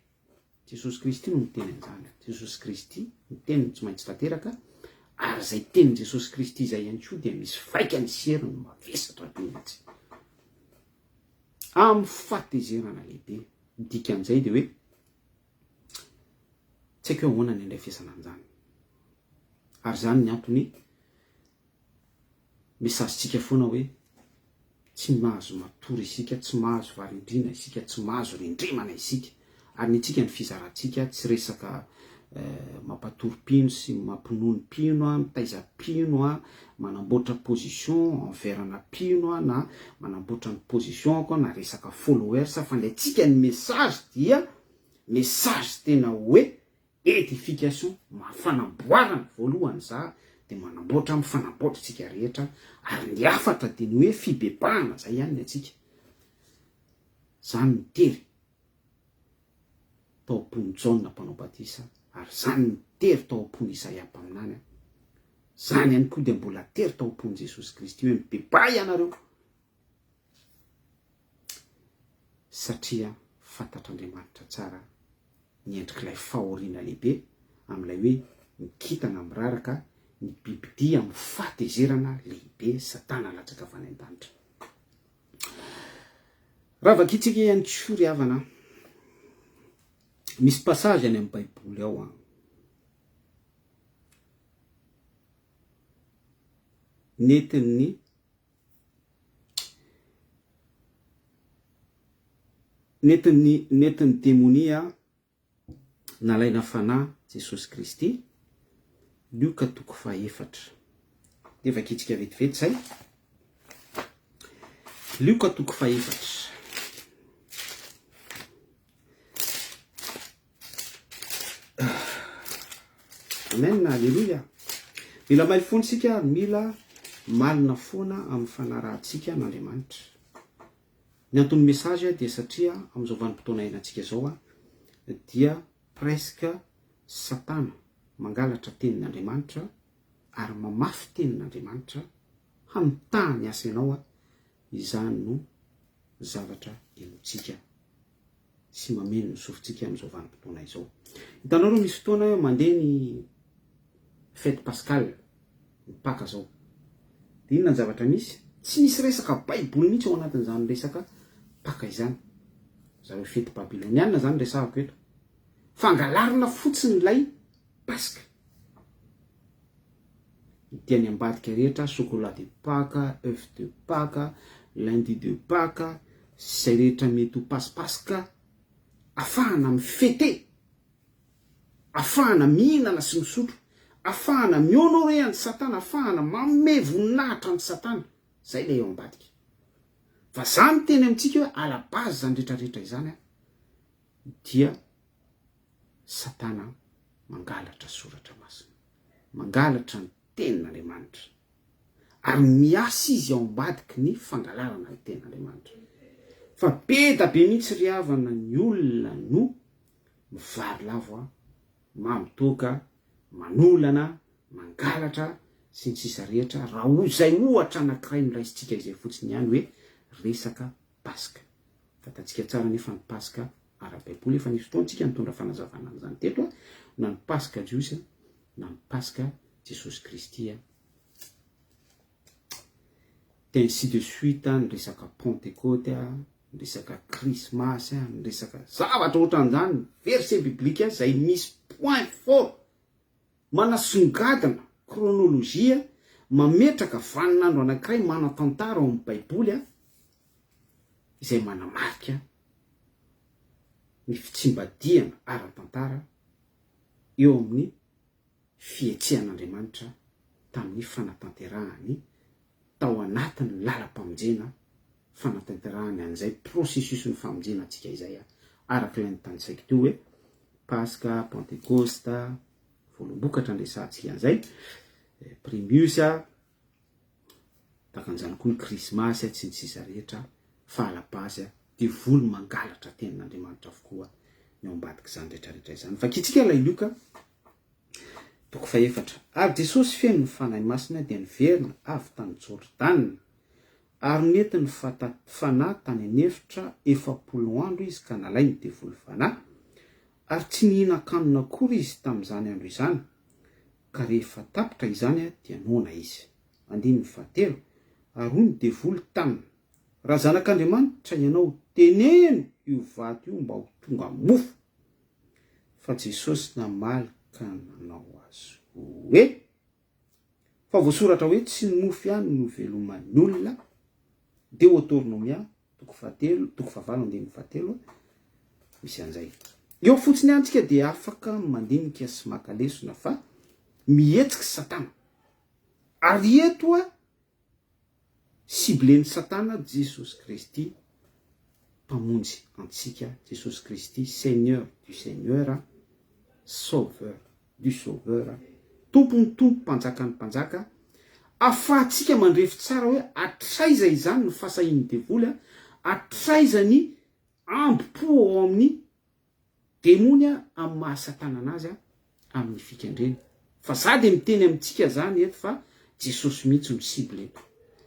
Jesosy Kristy no miteny an'izany. Jesosy Kristy miteny tsy maintsy tanteraka ary zay tenin Jesosy Kristy zay ihany koa dia misy vaikany seriny mavesatra be mihitsy amin'ny fahatezerana lehibe. Dikan'izay dia hoe tsy haiko hoe ahoana ny indray fiasana an'izany, ary zany ny antony mesazintsika foana hoe tsy mahazo matory isika, tsy mahazo varindrina isika, tsy mahazo rindrimana isika, ary ny tsika ny fizarantsika tsy resaka mampatory-pino sy mampinono-pino, mitaiza-pino, manamboatra position envers-na-pino na manamboatra ny position koa na resaka followers, fa ny antsika ny message dia message tena hoe edification, mafanamboarana voalohany za dia manamboatra mifanamboatra tsika rehetra, ary ny afatra dia ny hoe fibebahana zay ihany ny antsika. Zany mitery tao am-pony Jaona mpanao batisa, ary zany mitery tao am-pony Isaia mpaminany, zany ihany koa dia mbola tery tao am-pony Jesosy Kristy hoe mibebaha ianareo, satria fantatr'Andriamanitra tsara ny endrik'ilay fahoriana lehibe amin'ilay hoe mikitana miraraka ny bibidia amin'ny fahatezerana lehibe Satana latsaka avy any an-danitra. Raha vakitsika ihany koa ry havana, misy passage any amin'ny Baiboly ao netin'ny demonia nalaina fanahy Jesosy Kristy, Luka 4:4. Dia vakitsika vetivety zay. Luka 4:4. Amen, alleluia. Mila maily foana sika, mila malina foana amin'ny fanarahantsika n'Andriamanitra. Ny antony message dia satria amin'izao vanim-potoana iainantsika zao dia presque Satana mangalatra tenin'Andriamanitra ary mamafy tenin'Andriamanitra hamitahany asa ianao, izany no zavatra enotsika sy mameno ny sofintsika amin'izao vanim-potoana izao. Hitanao reo misy fotoana mandeha ny fête pascale, ny Pâques zao. Dia inona ny zavatra misy? Tsy misy resaka Baiboly mihitsy ao anatin'izany resaka Pâques izany. Zareo fety babiloniana zany resahako eto. Fangalarina fotsiny ilay Pasque. Tiany ambadika rehetra, chocolat de Pâques, œuf de Pâques, lundi de Pâques, zay rehetra mety ho pasipasika, afahana mifete, afahana mihinana sy misotro, afahana mionore ny Satana, afahana manome voninahitra ny Satana. Zay ilay eo ambadika. Fa zany teny amintsika hoe à la base zany rehetrarehetra izany dia Satana mangalatra soratra masina, mangalatra ny tenin'Andriamanitra, ary miasa izy ao ambadiky ny fangalarana ny tenin'Andriamanitra. Fa be da be mihitsy ry havana ny olona no mivary lavo, mamitoka, manolana, mangalatra sy ny sisa rehetra, raha izay ohatra anankiray niraisintsika izay fotsiny ihany hoe resaka Pasika. Fantatsika tsara nefa ny Pasika ara-Baiboly, efa nisy fotoantsika nitondra fanazavana an'izany teto, na ny Pasika Jiosy na ny Pasika Jesosy Kristy. Ainsi de suite, ny resaka Pentecôte, ny resaka Krismasy, ny resaka zavatra ohatran'izany, verset biblika zay misy point fort, manasongadina chronologie, mametraka vaninandro anankiray, manatantara ao amin'ny Baiboly izay manamarika ny fitsimbadiana ara-tantara eo amin'ny fihetsehan'Andriamanitra tamin'ny fanatanterahany tao anatin'ny lalam-pamonjena, fanatanterahany an'izay processus ny famonjena antsika izay, araka ilay nytanitsaiko teo hoe Pasika, Pentecoste, volombokatra nresantsika an'izay, Primus, takan'izany koa ny Krismasy, tsy ny sisa rehetra, fa à la base dia volo mangalatra tenin'Andriamanitra avokoa ny ao ambadiky izany rehetrarehetra izany. Vakitsika ilay Luka 4:4. Ary Jesosy feno ny fanahy masina dia niverina avy tany Jordana, ary nety ny fanahy tany anefitra 40 andro izy ka nalay ny devoly fanahy, ary tsy nihina-kanina akory izy tamin'izany andro izany, ka rehefa tapitra izany dia nona izy. 7 Arony devoly taminy. Raha zanak'Andriamanitra ianao, teneno io vato io mba ho tonga mofo. Fa Jesosy namalika nanao azy hoe, fa voasoratra hoe tsy ny mofo ihany no veloman'ny olona. Deutéronomia 7:7 misy an'izay. Eo fotsiny antsika dia afaka mandinika sy maka lesona fa mihetsika Satana. Ary eto siblen'ny Satana Jesosy Kristy mpamonjy antsika. Jesosy Kristy Seigneur du Seigneur, Sauveur du Sauveur, tompony tompo, mpanjakan'ny mpanjaka. Afahantsika mandrefy tsara hoe atraiza izany ny fahasahin'ny devoly, atraiza ny ambo-po ao amin'ny demony amin'ny mahasatana anazy amin'ny fikendreny. Fa za dia miteny amintsika zany eto fa Jesosy mihitsy no sible eto.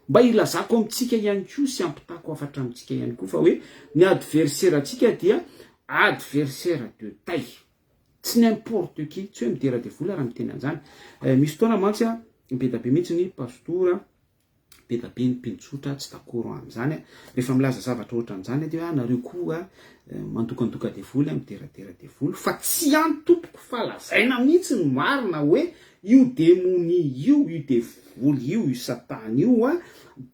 Mba ilazako amintsika ihany koa sy ampitako afatra amintsika ihany koa fa hoe ny adversaire antsika dia adversaire de taille. Tsy n'importe qui, tsy hoe midera devoly raha miteny an'izany. Misy fotoana mantsy be da be mihitsy ny pastora, be da be ny mpinotsotra tsy dakoro amin'izany. Rehefa milaza zavatra ohatra an'izany dia nareo koa mandokandoka devoly, midera devoly, fa tsy antompoko fa lazaina mihitsy ny marina hoe io demoni io devoly io satana io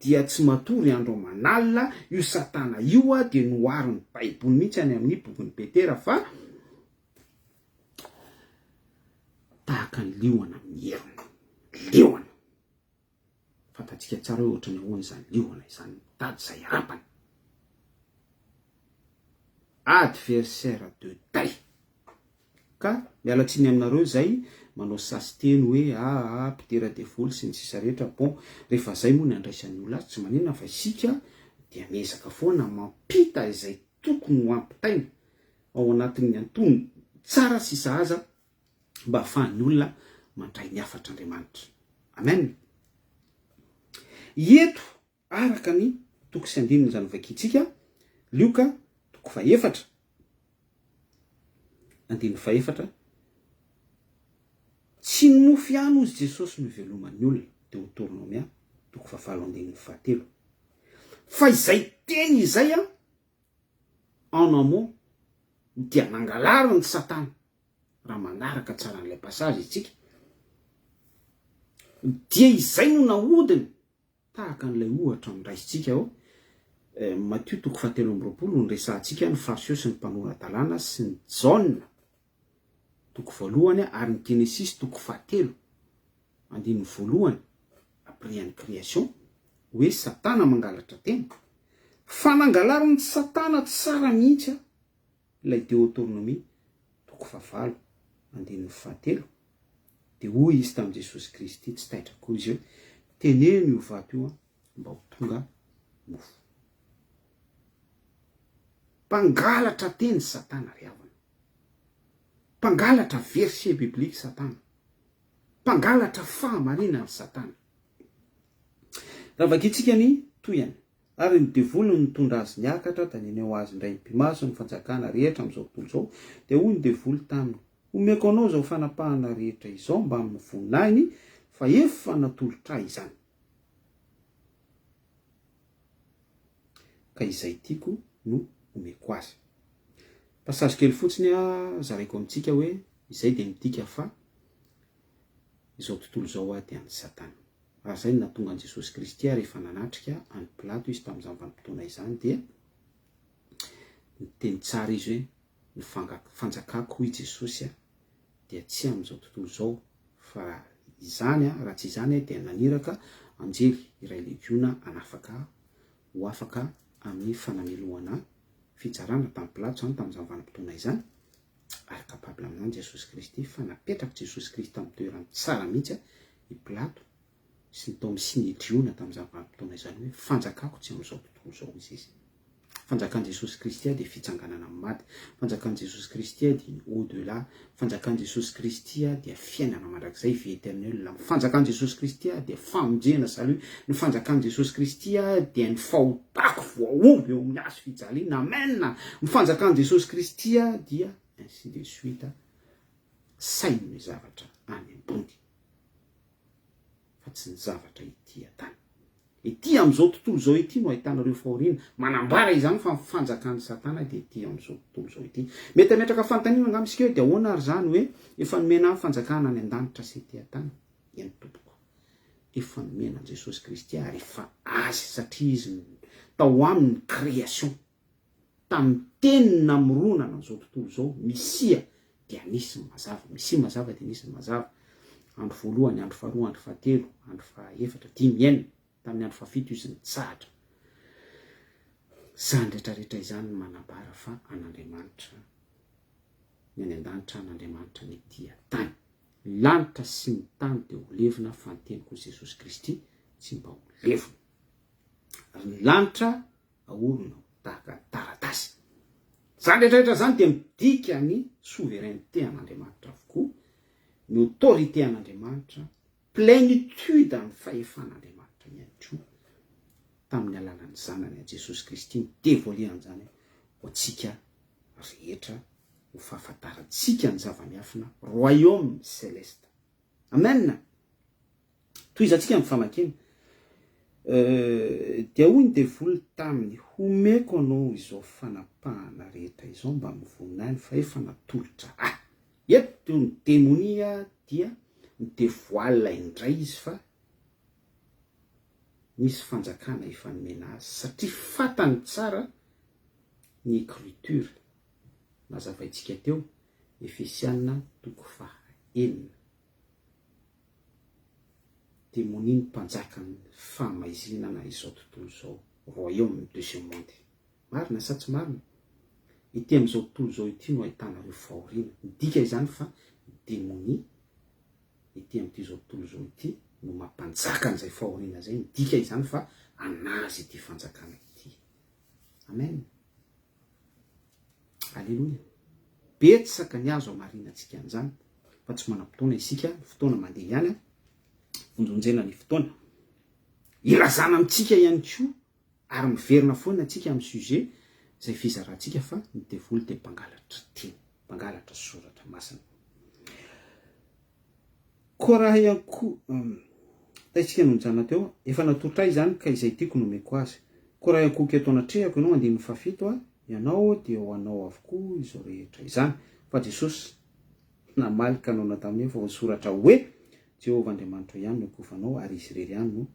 dia tsy matory andro manalina, io satana io dia noarin'ny Baiboly mihitsy any amin'ny bokin'ny Petera fa tahaka ny liona mierina. Liona. Fantatsika tsara hoe ohatran'ny ahoana izany liona izany, mitady izay rapany. Adversaire de taille. Ka mialatsiny aminareo zay manao sasy teny hoe mpidera devoly sy ny sisa rehetra. Bon, rehefa zay moa ny andraisan'ny olona azy, tsy maninona fa isika dia miezaka foana mampita izay tokony ho ampitaina ao anatin'ny antony tsara sy sahaza mba ahafahan'ny olona mandray ny afatr'Andriamanitra. Amen. Eto araka ny toko sy andininy izany vakitsika, Lioka 4:4. Andiny 4. Tsy ny mofo ihany ozy Jesosy no iveloman'ny olona. Deutéronomia 4:7. Fa izay teny izay en amont dia nangalariny ny Satana. Raha manaraka tsara n'ilay passage itsika dia izay no nahodiny tahaka n'ilay ohatra mindraisitsika ao Matthieu 7:20 no resahantsika ny fariseo sy ny mpanora dalàna sy ny Jaune 1 ary ny Genesis 7 andiny 1 après ny création hoe Satana mangalatra tena. Fa nangalariny Satana tsara mihitsy ilay Deutéronomie 4 andiny 7 dia hoy izy tamin'i Jesosy Kristy tsy taitra koa izy hoe teneno io vato io mba ho tonga mofo. Mpangalatra teny Satana ry havana. Mpangalatra verset biblique Satana. Mpangalatra fahamarinana Satana. Raha vakitsika ny toyany. Ary ny devoly no nitondra azy niakatra taneneo azy indray mpimaso ny fanjakana rehetra amin'izao tontolo izao. Dia hoy ny devoly taminy, omeko anao izao fanapahana rehetra izao mba amin'ny voninahiny fa efa natolotra izany. Ka izay tiako no omeko azy. Passage kely fotsiny zaraiko amintsika hoe izay dia mitika fa izao tontolo izao dia ny Satana. Raha zay natonga an'i Jesosy Kristy rehefa nanatrika any Pilato izy tamin'izany vanim-potoana izany dia niteny tsara izy hoe ny fanjakako i Jesosy dia tsy amin'izao tontolo izao fa izany raha tsy izany dia naniraka anjely iray legiona anafaka ho afaka amin'ny fanameloana fitsarana tamin'ny Pilato zany tamin'izany vanim-potoana izany. Ary kapabla amin'izany Jesosy Kristy fa napetraka Jesosy Kristy tamin'ny toerany tsara mihitsy i Pilato sy ny tao misinidriona tamin'izany vanim-potoana izany hoe fanjakako tsy amin'izao tontolo izao izy. Fanjakan'i Jesosy Kristy dia fitsanganana amin'ny maty. Fanjakan'i Jesosy Kristy dia au-delà. Fanjakan'i Jesosy Kristy dia fiainana mandrakizay vie éternelle. Fanjakan'i Jesosy Kristy dia famonjena salut. Ny fanjakan'i Jesosy Kristy dia ny fahotako voaomby eo amin'ny hazo fijaliana. Amen. Ny fanjakan'i Jesosy Kristy dia ainsi de suite. Sainy ny zavatra any ambony. tsy ny zavatra ity atany. Ity am'izao tontolo zao ity no ahitanareo fahoriana manambara izany fa fanjakan'ny satana dia ity am'izao tontolo zao ity. Mety ametraka fantanina angamitsika hoe dia ahoana ary zany hoe efa nomena ny fanjakana any an-danitra sy ety atany. Eny tompoko, efa nomena an Jesosy Kristy ary efa azy satria izy tao aminy création. Tamin'ny teny namoronana an'izao tontolo zao misia dia nisy ny mazava, misy mazava dia nisy ny mazava. Andro voalohany, andro faharoa, andro fahatelo, andro fahaefatra, dimy, enina, tamin'ny andro fahafito izy nitsahatra. Zany rehetrarehetra izany manambara fa an'Andriamanitra ny any an-danitra, an'Andriamanitra ny ety tany. Lanitra sy ny tany dia ho levina fa ny teniko Jesosy Kristy tsy mba ho levina. Ary ny lanitra ahorona tahaka taratasy. Zany rehetrarehetra zany dia midika ny souveraineté an'Andriamanitra avokoa, ny autorité an'Andriamanitra, plénitude amin'ny fahefan'Andriamanitra ihany koa tamin'ny alalan'ny zanany a Jesosy Kristy ny dévoilé an'izany ho antsika rehetra ho fahafantarantsika ny zava-miafina royaume céleste. Amen. Toy izantsika amin'ny famakena dia hoy ny devoly taminy homeko anao izao fanapahana rehetra izao mba mivoninainy fa efa natolotra eto ny démonia dia ny devoile indray izy fa nisy fanjakana efa nomena azy satria fatany tsara ny écriture mazavaintsika teo Efesiana 4:9. Démonie ny mpanjakany famaizinana izao tontolo zao, royaume de ce monde. Marina sa tsy marina? Ity am'izao tontolo zao ity no ahitanareo fahoriana. Midika izany fa démonie ity am'ity zao tontolo zao ity no mampanjaka an'izay fahoriana zay. Midika izany fa anazy ity fanjakana ity. Amen. Alléluia. Betsaka ny azo amarina antsika an'izany fa tsy manam-potoana isika, fotoana mandeha ihany vonjonjena ny fotoana. Ilazana amintsika ihany koa ary miverina foana antsika amin'ny sujet zay fizarantsika fa ny devoly dia mpangalatra teny, mpangalatra soratra masina. Koa raha ihany koa taitsika nonjana teo efa natotray izany ka izay tiako nomeko azy. Koa raha ihany koa keto anatrehako ianao andininy fafito ianao dia ho anao avokoa izao rehetra izany fa Jesosy namalika anao natamin'io fa voasoratra hoe Jehovah Andriamanitra ihany no kofanao ary izy irery ihany no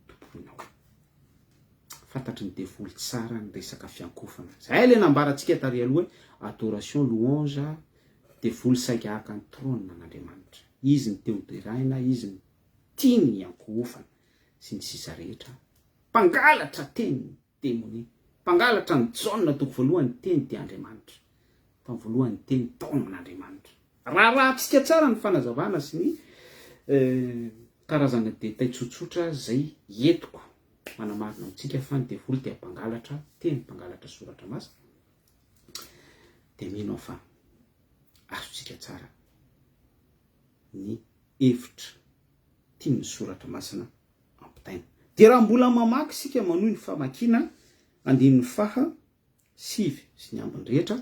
tomponao. Fantatry ny devoly tsara ny resaka fiankofana. Zay le nambarantsika tary aloha adoration, louange, devoly saika haka ny trône an'Andriamanitra. Izy ny teodirahina, izy ny tiany iankofana sy ny sisa rehetra. Mpangalatra teny démonie, mpangalatra ny jaune toko voalohany teny dia Andriamanitra. Fa voalohany teny tao amin'Andriamanitra. Raha tsika tsara ny fanazavana sy ny karazana detay tsotsotra zay entiko manamarina amintsika fa ny devoly dia mpangalatra teny, mpangalatra soratra masina. Dia mino fa azotsika tsara ny hevitra tia ny soratra masina ampitaina. Dia raha mbola mamaky sika manohy ny famakina andininy faha sivy sy ny ambiny rehetra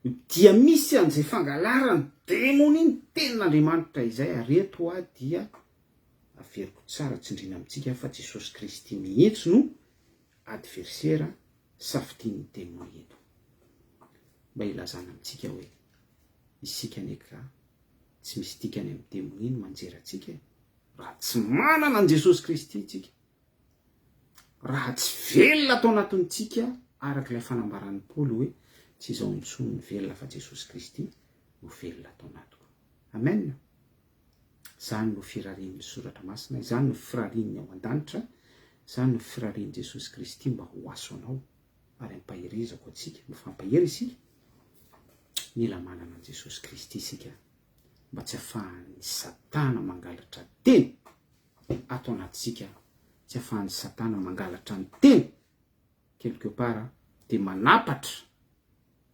dia misy an'izay fangalarany démonie ny tenin'Andriamanitra izay areto dia averiko tsara tsindrina amintsika fa Jesosy Kristy mihitsy no adversaire safidian'ny démonie eto. Mba ilazana amintsika hoe isika neka tsy misy dikany amin'ny démonie no manjera antsika raha tsy manana an Jesosy Kristy itsika, raha tsy velona atao anatintsika arak'ilay fanambaran'ny Paoly hoe tsy izao intsony ny velona fa Jesosy Kristy no velona atao anatiko. Amen. Zany no firarian'ny soratra masina, izany no firarian'ny ao an-danitra, izany no firarian'i Jesosy Kristy mba ho aso anao ary ampahirizako atsika, no fampahery isika. Mila manana an Jesosy Kristy isika mba tsy afahan'ny satana mangalatra teny ato anatsika, tsy afahan'ny satana mangalatra ny teny quelque part dia manapatra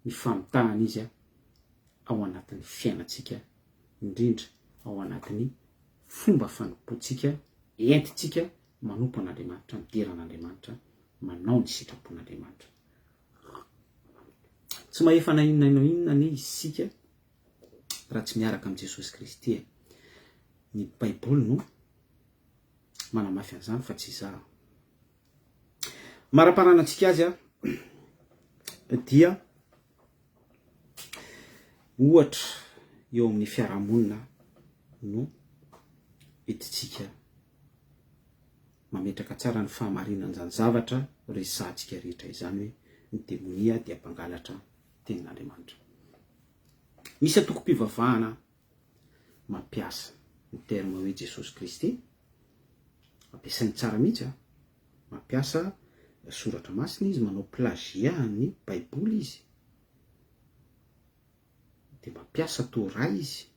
ny famitahana izy ao anatin'ny fiainatsika, indrindra ao anatin'ny fomba fanompoantsika, entitsika manompo an'Andriamanitra, mideran'Andriamanitra, manao ny sitrapon'Andriamanitra. Tsy mahefa na inona ny isika raha tsy miaraka amin'ny Jesosy Kristy. Ny Baiboly no manamafy an'izany fa tsy za maraparanantsika azy dia ohatra eo amin'ny fiarahamonina no etitsika mametraka tsara ny fahamarinan'izany zavatra resahantsika rehetra izany hoe ny demonia dia mpangalatra tenin'Andriamanitra. Misy atoko-pivavahana mampiasa ny terme hoe Jesosy Kristy, ampiasainy tsara mihitsy mampiasa soratra masina izy, manao plagiat ny baiboly izy, de mampiasa Torah izy,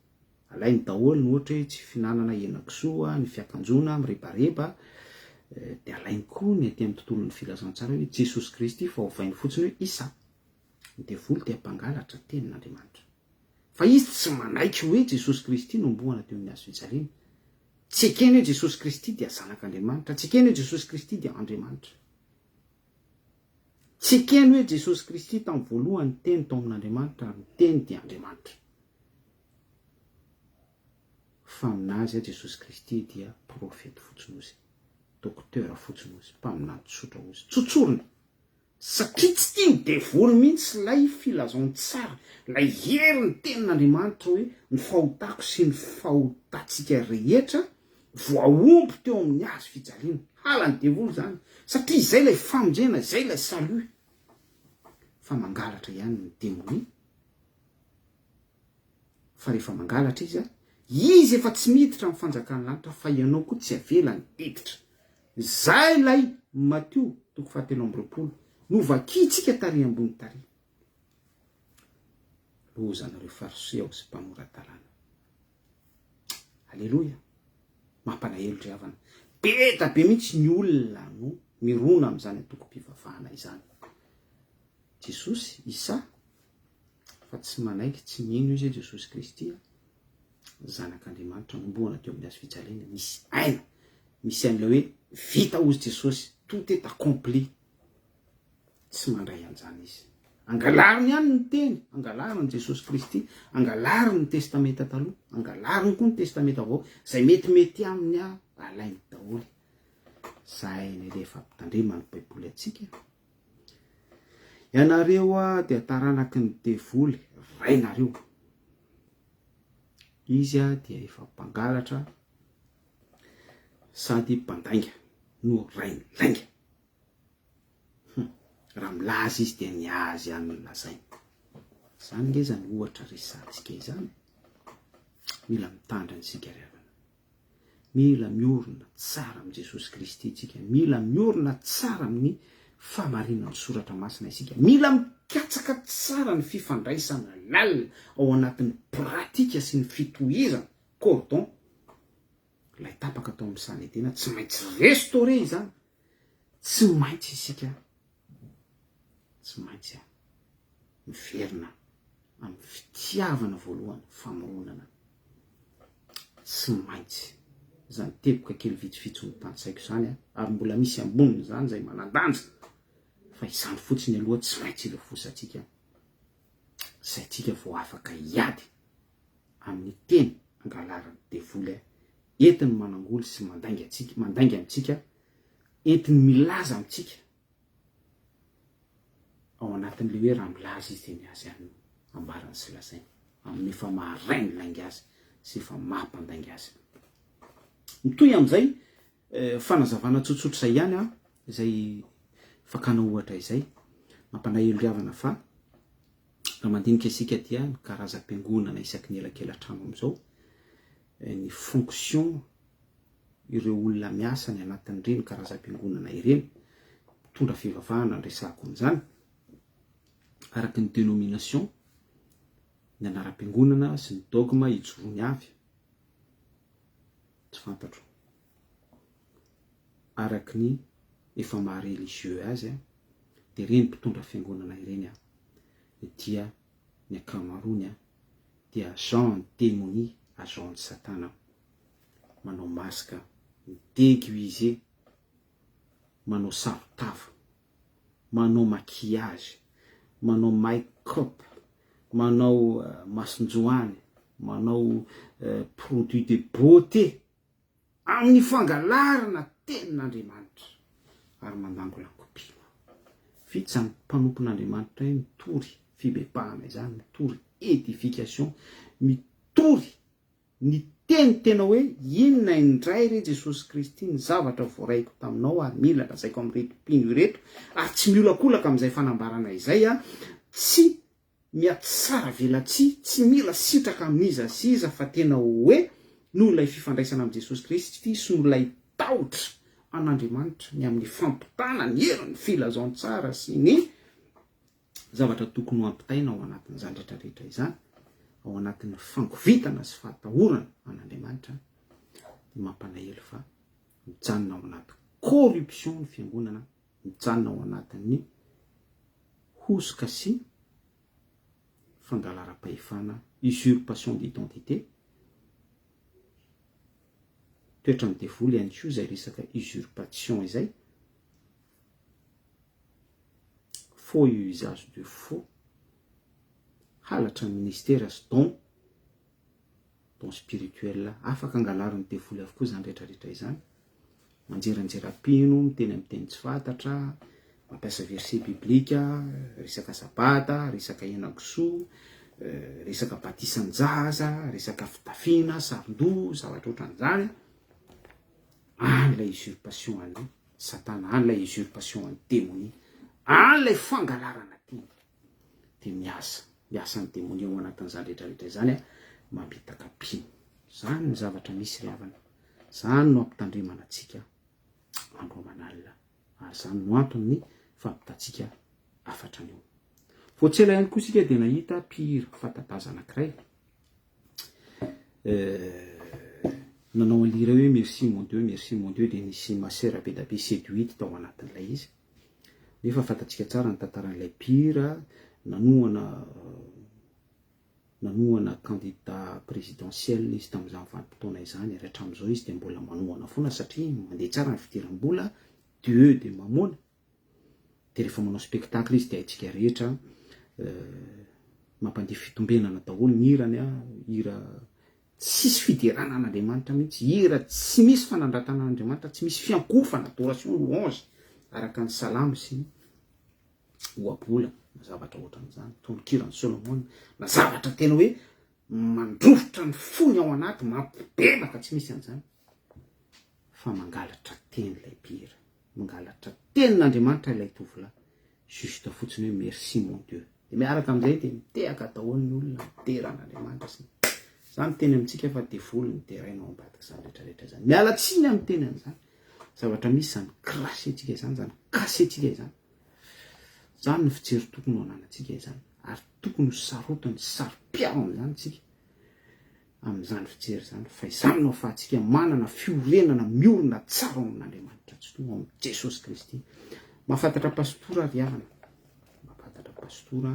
alainy daholo ny ohatra hoe tsy finanana henan-kisoa, ny fiakanjona mirebareba, de alainy koa ny aty amin'ny tontolon'ny filazantsara hoe Jesosy Kristy fa hovainy fotsiny hoe Isa. Ny devoly dia mpangalatra tenin'Andriamanitra. Fa izy tsy manaiky hoe Jesosy Kristy nombohana teo amin'ny hazofijaliana. Tsy ekeny hoe Jesosy Kristy dia zanak'Andriamanitra, tsy ekeny hoe Jesosy Kristy dia Andriamanitra. Tsy ekeny hoe Jesosy Kristy tamin'ny voalohany teny tao amin'Andriamanitra ary ny teny dia Andriamanitra. Fa aminazy Jesosy Kristy dia profety fotsiny ozy, dokotera fotsiny ozy, mpaminany tsotra ozy, tsotsorina. Satria tsy tia ny devoly mihitsy ilay filazaony tsara, ilay hery ny tenin'Andriamanitra hoe ny fahotako sy ny fahotatsika rehetra voaomby teo amin'ny hazo fijaliana. Halan'ny devoly zany, satria izay ilay famonjena, izay ilay salut. Fa mangalatra ihany ny demonia. Fa rehefa mangalatra izy efa tsy miditra amin'ny fanjakan'ny lanitra, fa ianao koa tsy avelany hiditra. Zay ilay Matteo 7:20 novakitsika tary ambony tary. Lozanareo fariseo sy mpamoratalana. Alleluia. Mampalahelo dry havana. Beta be mihitsy ny olona no mirona amin'izany atoko-pivavahana izany. Jesosy Isa fa tsy manaiky, tsy mino izy Jesosy Kristy zanak'Andriamanitra nombohana teo amin'ny hazofijaliana. Misy aina, misy an'ilay hoe vita ozy Jesosy, tout est accompli. Tsy mandray an'izany izy. Angalariny ihany ny teny, angalariny Jesosy Kristy, angalariny ny testamenta taloha, angalariny koa ny testamenta vaovao, zay metimety aminy alainy daholo. Zay ny rehefa mpitandremana baiboly atsika. Ianareo dia taranaky ny devoly, rainareo. Izy dia efa mpangalatra sady mpandainga no rainy lainga. Raha milaza izy dia niazy ihany ny lazainy. Zany nge zany ohatra resantsika izany. Mila mitandrina isika ry havana. Mila miorina tsara amin'ny Jesosy Kristy isika. Mila miorina tsara amin'ny fahamarinan'ny soratra masina isika. Mila mikatsaka tsara ny fifandraisana lalina ao anatin'ny pratika sy ny fitohizana cordon. Ilay tapaka tao amin'ny sanetena tsy maintsy restauré izany. Tsy maintsy isika, tsy maintsy miverina amin'ny fitiavana voalohany, famoronana. Tsy maintsy zany teboka kely vitsivitsy ny tantsaiko izany ary mbola misy amboniny zany zay manandanja. Fa izany fotsiny aloha tsy maintsy ilofosatsika. Zay tsika vao afaka hiady amin'ny teny angalaran'ny devoly entiny manangoly sy mandainga amintsika, entiny milaza amintsika ao anatin'le hoe raha milaza izy teny azy ihany ambarany sy lazainy, amin'ny efa maharainy lainga azy sy efa mampandainga azy. Mitoy amin'izay fanazavana tsotsotra izay ihany izay fakana ohatra izay mampalahelo ry havana. Fa raha mandinika isika dia ny karazam-piangonana isaky ny elakelan-trano amin'izao, ny fonction ireo olona miasa ny anatin'ireny karazam-piangonana ireny, mitondra fivavahana ny resahako amin'izany araky ny dénomination, ny anaram-piangonana sy ny dogma hijoroany avy. Tsy fantatro. Araky ny efa maha-religieux azy dia ireny mpitondra fiangonana ireny dia ny ankamaroany dia agent démonie, agent de Satana. Manao masaka, déguisé, manao sarotava, manao maquillage, manao make-up, manao masonjoany, manao produit de beauté amin'ny fangalarana tenin'Andriamanitra ary mandango lankopino. Vitsy zany mpanompon'Andriamanitra hoe mitory fibebahana izany, mitory edification, mitory ny teny tena hoe inona indray re Jesosy Kristy ny zavatra voaraiko taminao ary mila lazaiko amin'reto mpino ireto, ary tsy miolakolaka amin'izay fanambarana izay tsy miatsara velatsy, tsy mila sitraka amin'iza sy iza fa tena hoe noho ilay fifandraisana amin'i Jesosy Kristy sy noho ilay tahotra an'Andriamanitra ny amin'ny fampitana ny heriny filazaon-tsara sy ny zavatra tokony ho ampitaina ao anatin'izany rehetrarehetra izany, ao anatin'ny fangovitana sy fahatahorana an'Andriamanitra, dia mampalahelo fa mijanona ao anaty corruption ny fiangonana, mijanona ao anatin'ny hosoka sy fangalaram-pahefana, usurpation d'identité, toetra ny devoly ihany koa izay resaka usurpation izay, faux usage de faux, halatra ny ministère sy don spirituel, afaka angalarin'ny devoly avokoa izany rehetrarehetra izany, manjeranjera-pino, miteny amin'ny teny tsy fantatra, mampiasa verset biblika, resaka sabata, resaka henan-kisoa, resaka batisan-jaza, resaka fitafiana, saron-doha, zavatra ohatran'izany, an'ilay usurpation an'ilay satana, an'ilay usurpation an'ny démonie, an'ilay fangalarana teny, dia miasa ny démonie ao anatin'izany rehetrarehetra izany mampitaka pino. Zany ny zavatra misy ry havana, zany no ampitandremana antsika andro aman'alina, ary zany no antony ny fampitantsika afatra an'io. Foatsela ihany koa sika dia nahita mpihira fanta-daza anankiray, nanao an'lira hoe merci mon Dieu, dia nisy masera be da be séduite tao anatin'ilay izy. Nefa fantatsika tsara ny tantaran'ilay mpihira, nanohana candidat présidentiel izy tamin'izany vanim-potoana izany, ary hatramin'izao izy dia mbola manohana foana satria mandeha tsara ny fidiram-bola, Dieu dia mamoana. Dia rehefa manao spectacle izy dia haitsika rehetra mampandeha fitombenana daholo ny hirany, hira tsisy fiderana an'Andriamanitra mihitsy, hira tsy misy fanandratana an'Andriamanitra, tsy misy fiankofana, adoration, louange araka ny salamo sy ny ohabola, na zavatra ohatran'izany, tononkirany Solomon, na zavatra tena hoe mandrofotra ny fony ao anaty, mampibebaka, tsy misy an'izany, fa mangalatra teny ilay mpihira, mangalatra tenin'Andriamanitra ilay tovolahy, juste fotsiny hoe merci mon Dieu. Dia miaraka amin'izay dia mitehaka daholo ny olona miteran'Andriamanitra sy zany teny amintsika fa devoly ny terainao ambadika izany rehetrarehetra izany. Miala tsiny amin'ny teny an'izany. Zavatra misy zany krasentsika izany, zany kasentsika izany. Zany ny fijery tokony ho ananantsika izany. Ary tokony ho sarotany, saro-piavana izany tsika amin'izany fijery izany. Fa izany no ahafahantsika manana fiorenana, miorina tsara amin'Andriamanitra tsy toa amin'ny Jesosy Kristy. Mahafantatra pastora ry havana, mahafantatra pastora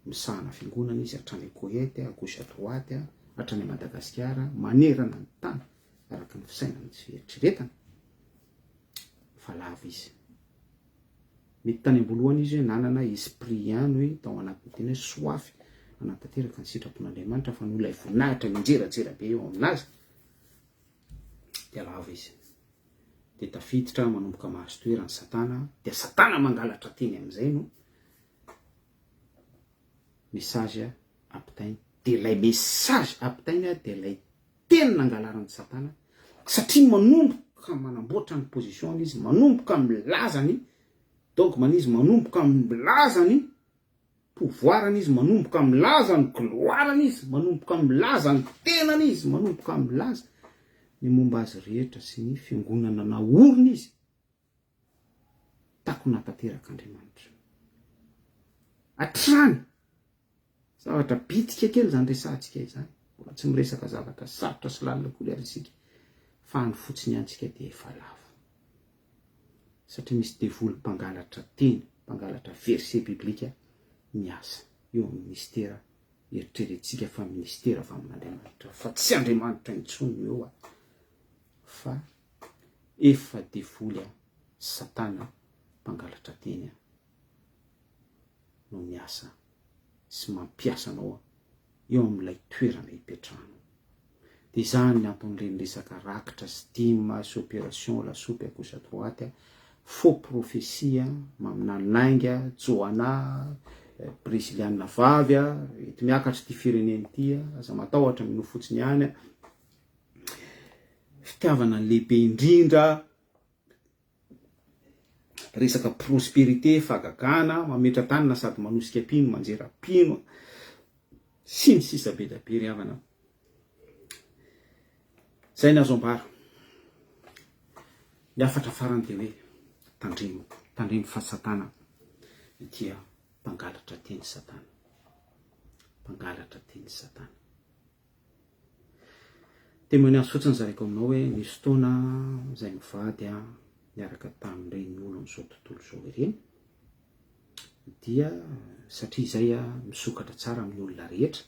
misahana fiangonana izy hatrany Koety, à gauche à droite, hatrany Madagasikara, manerana ny tany araka ny fisainany sy fieritreretana, fa lava izy. Mety tany am-boalohany izy hoe nanana esprit ihany hoe tao anatin'ny teny hoe soafy anatanteraka ny sitrapon'Andriamanitra, fa noho ilay voninahitra mijerajera be eo aminazy dia lava izy. Dia tafiditra manomboka mahazo toerany satana, dia satana mangalatra teny amin'izay no message ampitainy. Dia ilay message ampitainy dia ilay teny nangalarany satana, satria manomboka manamboatra ny position izy, manomboka milaza ny dogman'izy, manomboka milaza ny pouvoiran'izy, manomboka milaza ny gloiran'izy, manomboka milaza ny tenan'izy, manomboka milaza ny momba azy rehetra sy ny fiangonana naorina izy tako natanteraka Andriamanitra. Hatrany zavatra bitika kely zany resantsika izany, mbola tsy miresaka zavatra sarotra sy lalina koa isika, fa ny fotsiny antsika dia efa lavo. Satria misy devoly mpangalatra teny, mpangalatra verset biblika miasa eo amin'ny ministera, eritreretintsika fa ministera avy amin'Andriamanitra, fa tsy Andriamanitra intsony eo fa efa devoly satana mpangalatra teny no miasa sy mampiasa anao eo amin'ilay toerana hipetrahana. dia izany anton'ireny resaka rakitra stima sy opération lasopy à gauche à droite faux prophétie maminaninainga joana brésiliana vavy ety miakatra ty fireneny ty aza matahotra mino fotsiny ihany fitiavana ny lehibe indrindra resaka prospérité fagagana mametra tanina sady manosika pino manjera pino sy ny sisa be da be ry havana zay ny azo ambara ny afatra farany de hoe tandremo fasatana dia mpangalatra teny satana temoiny azy fotsiny zareko aminao hoe nisy fotoana zay mivady miaraka tamin'ireny olo n'izao tontolo zao ireny dia satria zay misokatra tsara amin'ny olona rehetra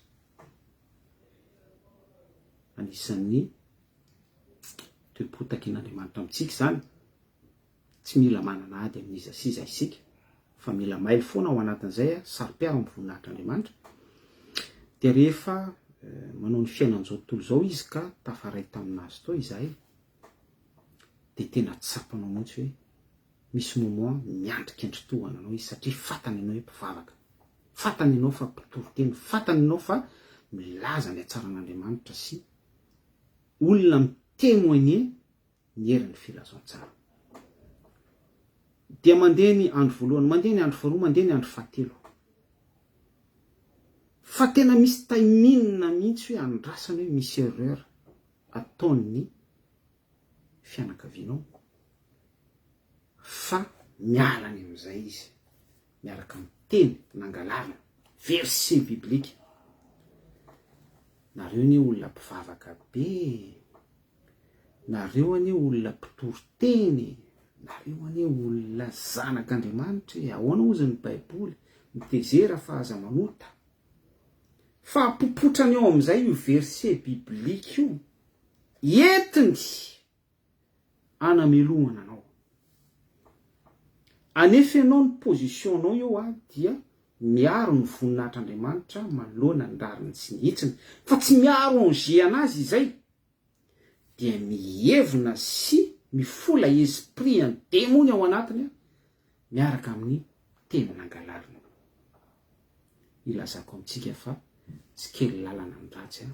anisan'ny toe-potakin'Andriamanitra amintsika zany tsy mila manana ady amin'iza siza isika fa mila maily foana ao anatin'izay saro-piaro amin'ny voninahitr'Andriamanitra dia rehefa manao ny fiainan'izao tontolo zao izy ka tafaray taminazy tao izahay dia tena tsapanao mihitsy hoe misy moment miandrika andritohana anao izy satria fatany ianao hoe mpivavaka, fatany ianao fa mpitoroteny, fatany ianao fa milaza ny hatsaran'Andriamanitra sy olona mitémoigner ny herin'ny filazantsara. Dia mandeha ny andro voalohany, mandeha ny andro faharoa, mandeha ny andro fahatelo. Fa tena misy taiminina mihitsy hoe andrasany hoe misy erreur ataon'ny fianakavianao fa mialany amin'izay izy miaraka miteny nangalarina verset biblika. Nareo anie olona mpivavaka be, nareo anie olona mpitoroteny, nareo anie olona zanak'Andriamanitra, ahoana ozy ny baiboly mitezera fa aza manota fa popotrany eo amin'izay io verset biblika io entiny anamelohana anao. Anefa ianao ny positionnao eo dia miaro ny voninahitr'Andriamanitra manoloana ny rariny sy ny hitsiny fa tsy miaro ange anazy izay dia mihevina sy mifola esprit en démony ao anatiny miaraka amin'ny teny nangalarina. Ilazako amintsika fa tsy kely lalana ny ratsy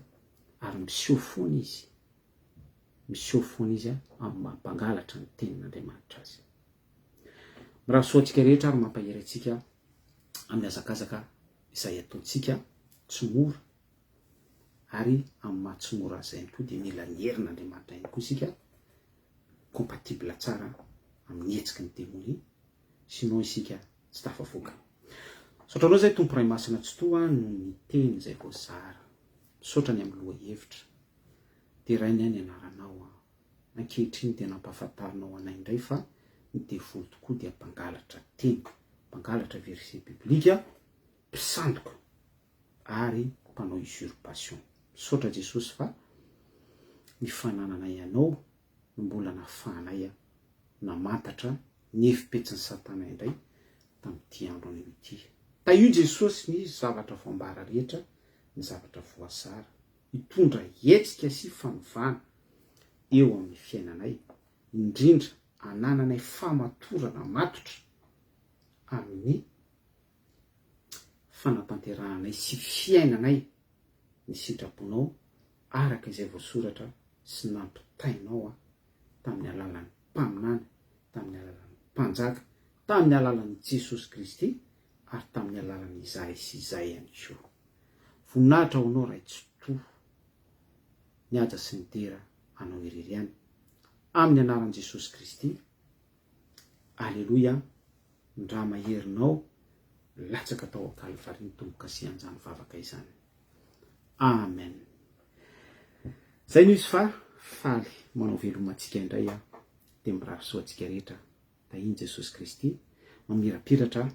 ary miseho foana izy amin'ny mampangalatra ny tenin'Andriamanitra azy. Raha soatsika rehetra ary mampahery antsika amin'ny azakazaka izay ataontsika tsy mora ary amin'ny mahatsimora azy ihany koa dia mila ny herin'Andriamanitra ihany koa isika compatible tsara amin'ny hetsiky ny démoni sinon isika tsy tafavoaka. Saotranao zay Tompo Ray Masina tsy toa no ny teny izay voazara misaotra ny amin'ny loha hevitra dia rainy any anaranao ankehitriny dia nampahafantarinao anay indray fa ny devoly tokoa dia mpangalatra teny, mpangalatra verset biblika, mpisandoka ary mpanao usurpation. Misaotra Jesosy fa ny fanananay ianao no mbola nafahanay namantatra ny efipetsin'ny satana indray tamin'ity andro any ity. Io Jesosy ny zavatra voambara rehetra, ny zavatra voasara, hitondra hetsika sy fanovana eo amin'ny fiainanay, indrindra anananay famatorana matotra amin'ny fanatanteranay sy fiainanay ny sitraponao araka izay voasoratra sy nampitainao tamin'ny alalan'ny mpaminany, tamin'ny alalan'ny mpanjaka, tamin'ny alalan'i Jesosy Kristy ary tamin'ny alalan'i Izahay sy Izahay ihany koa. Voninahitra ho anao raitsoto ny aja sy ny tera anao irery ihany amin'ny anaran'i Jesosy Kristy. Alleluia. Ndra maherinao latsaka tao an-Kalvari ny tomboka sy anjany vavaka izany. Amen. Zay no izy fa faly manao velomantsika indray dia mirary soantsika rehetra tahiny Jesosy Kristy mamirapiratra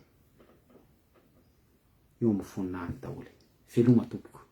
eo amin'ny voninahiny daholo. Veloma tompoko.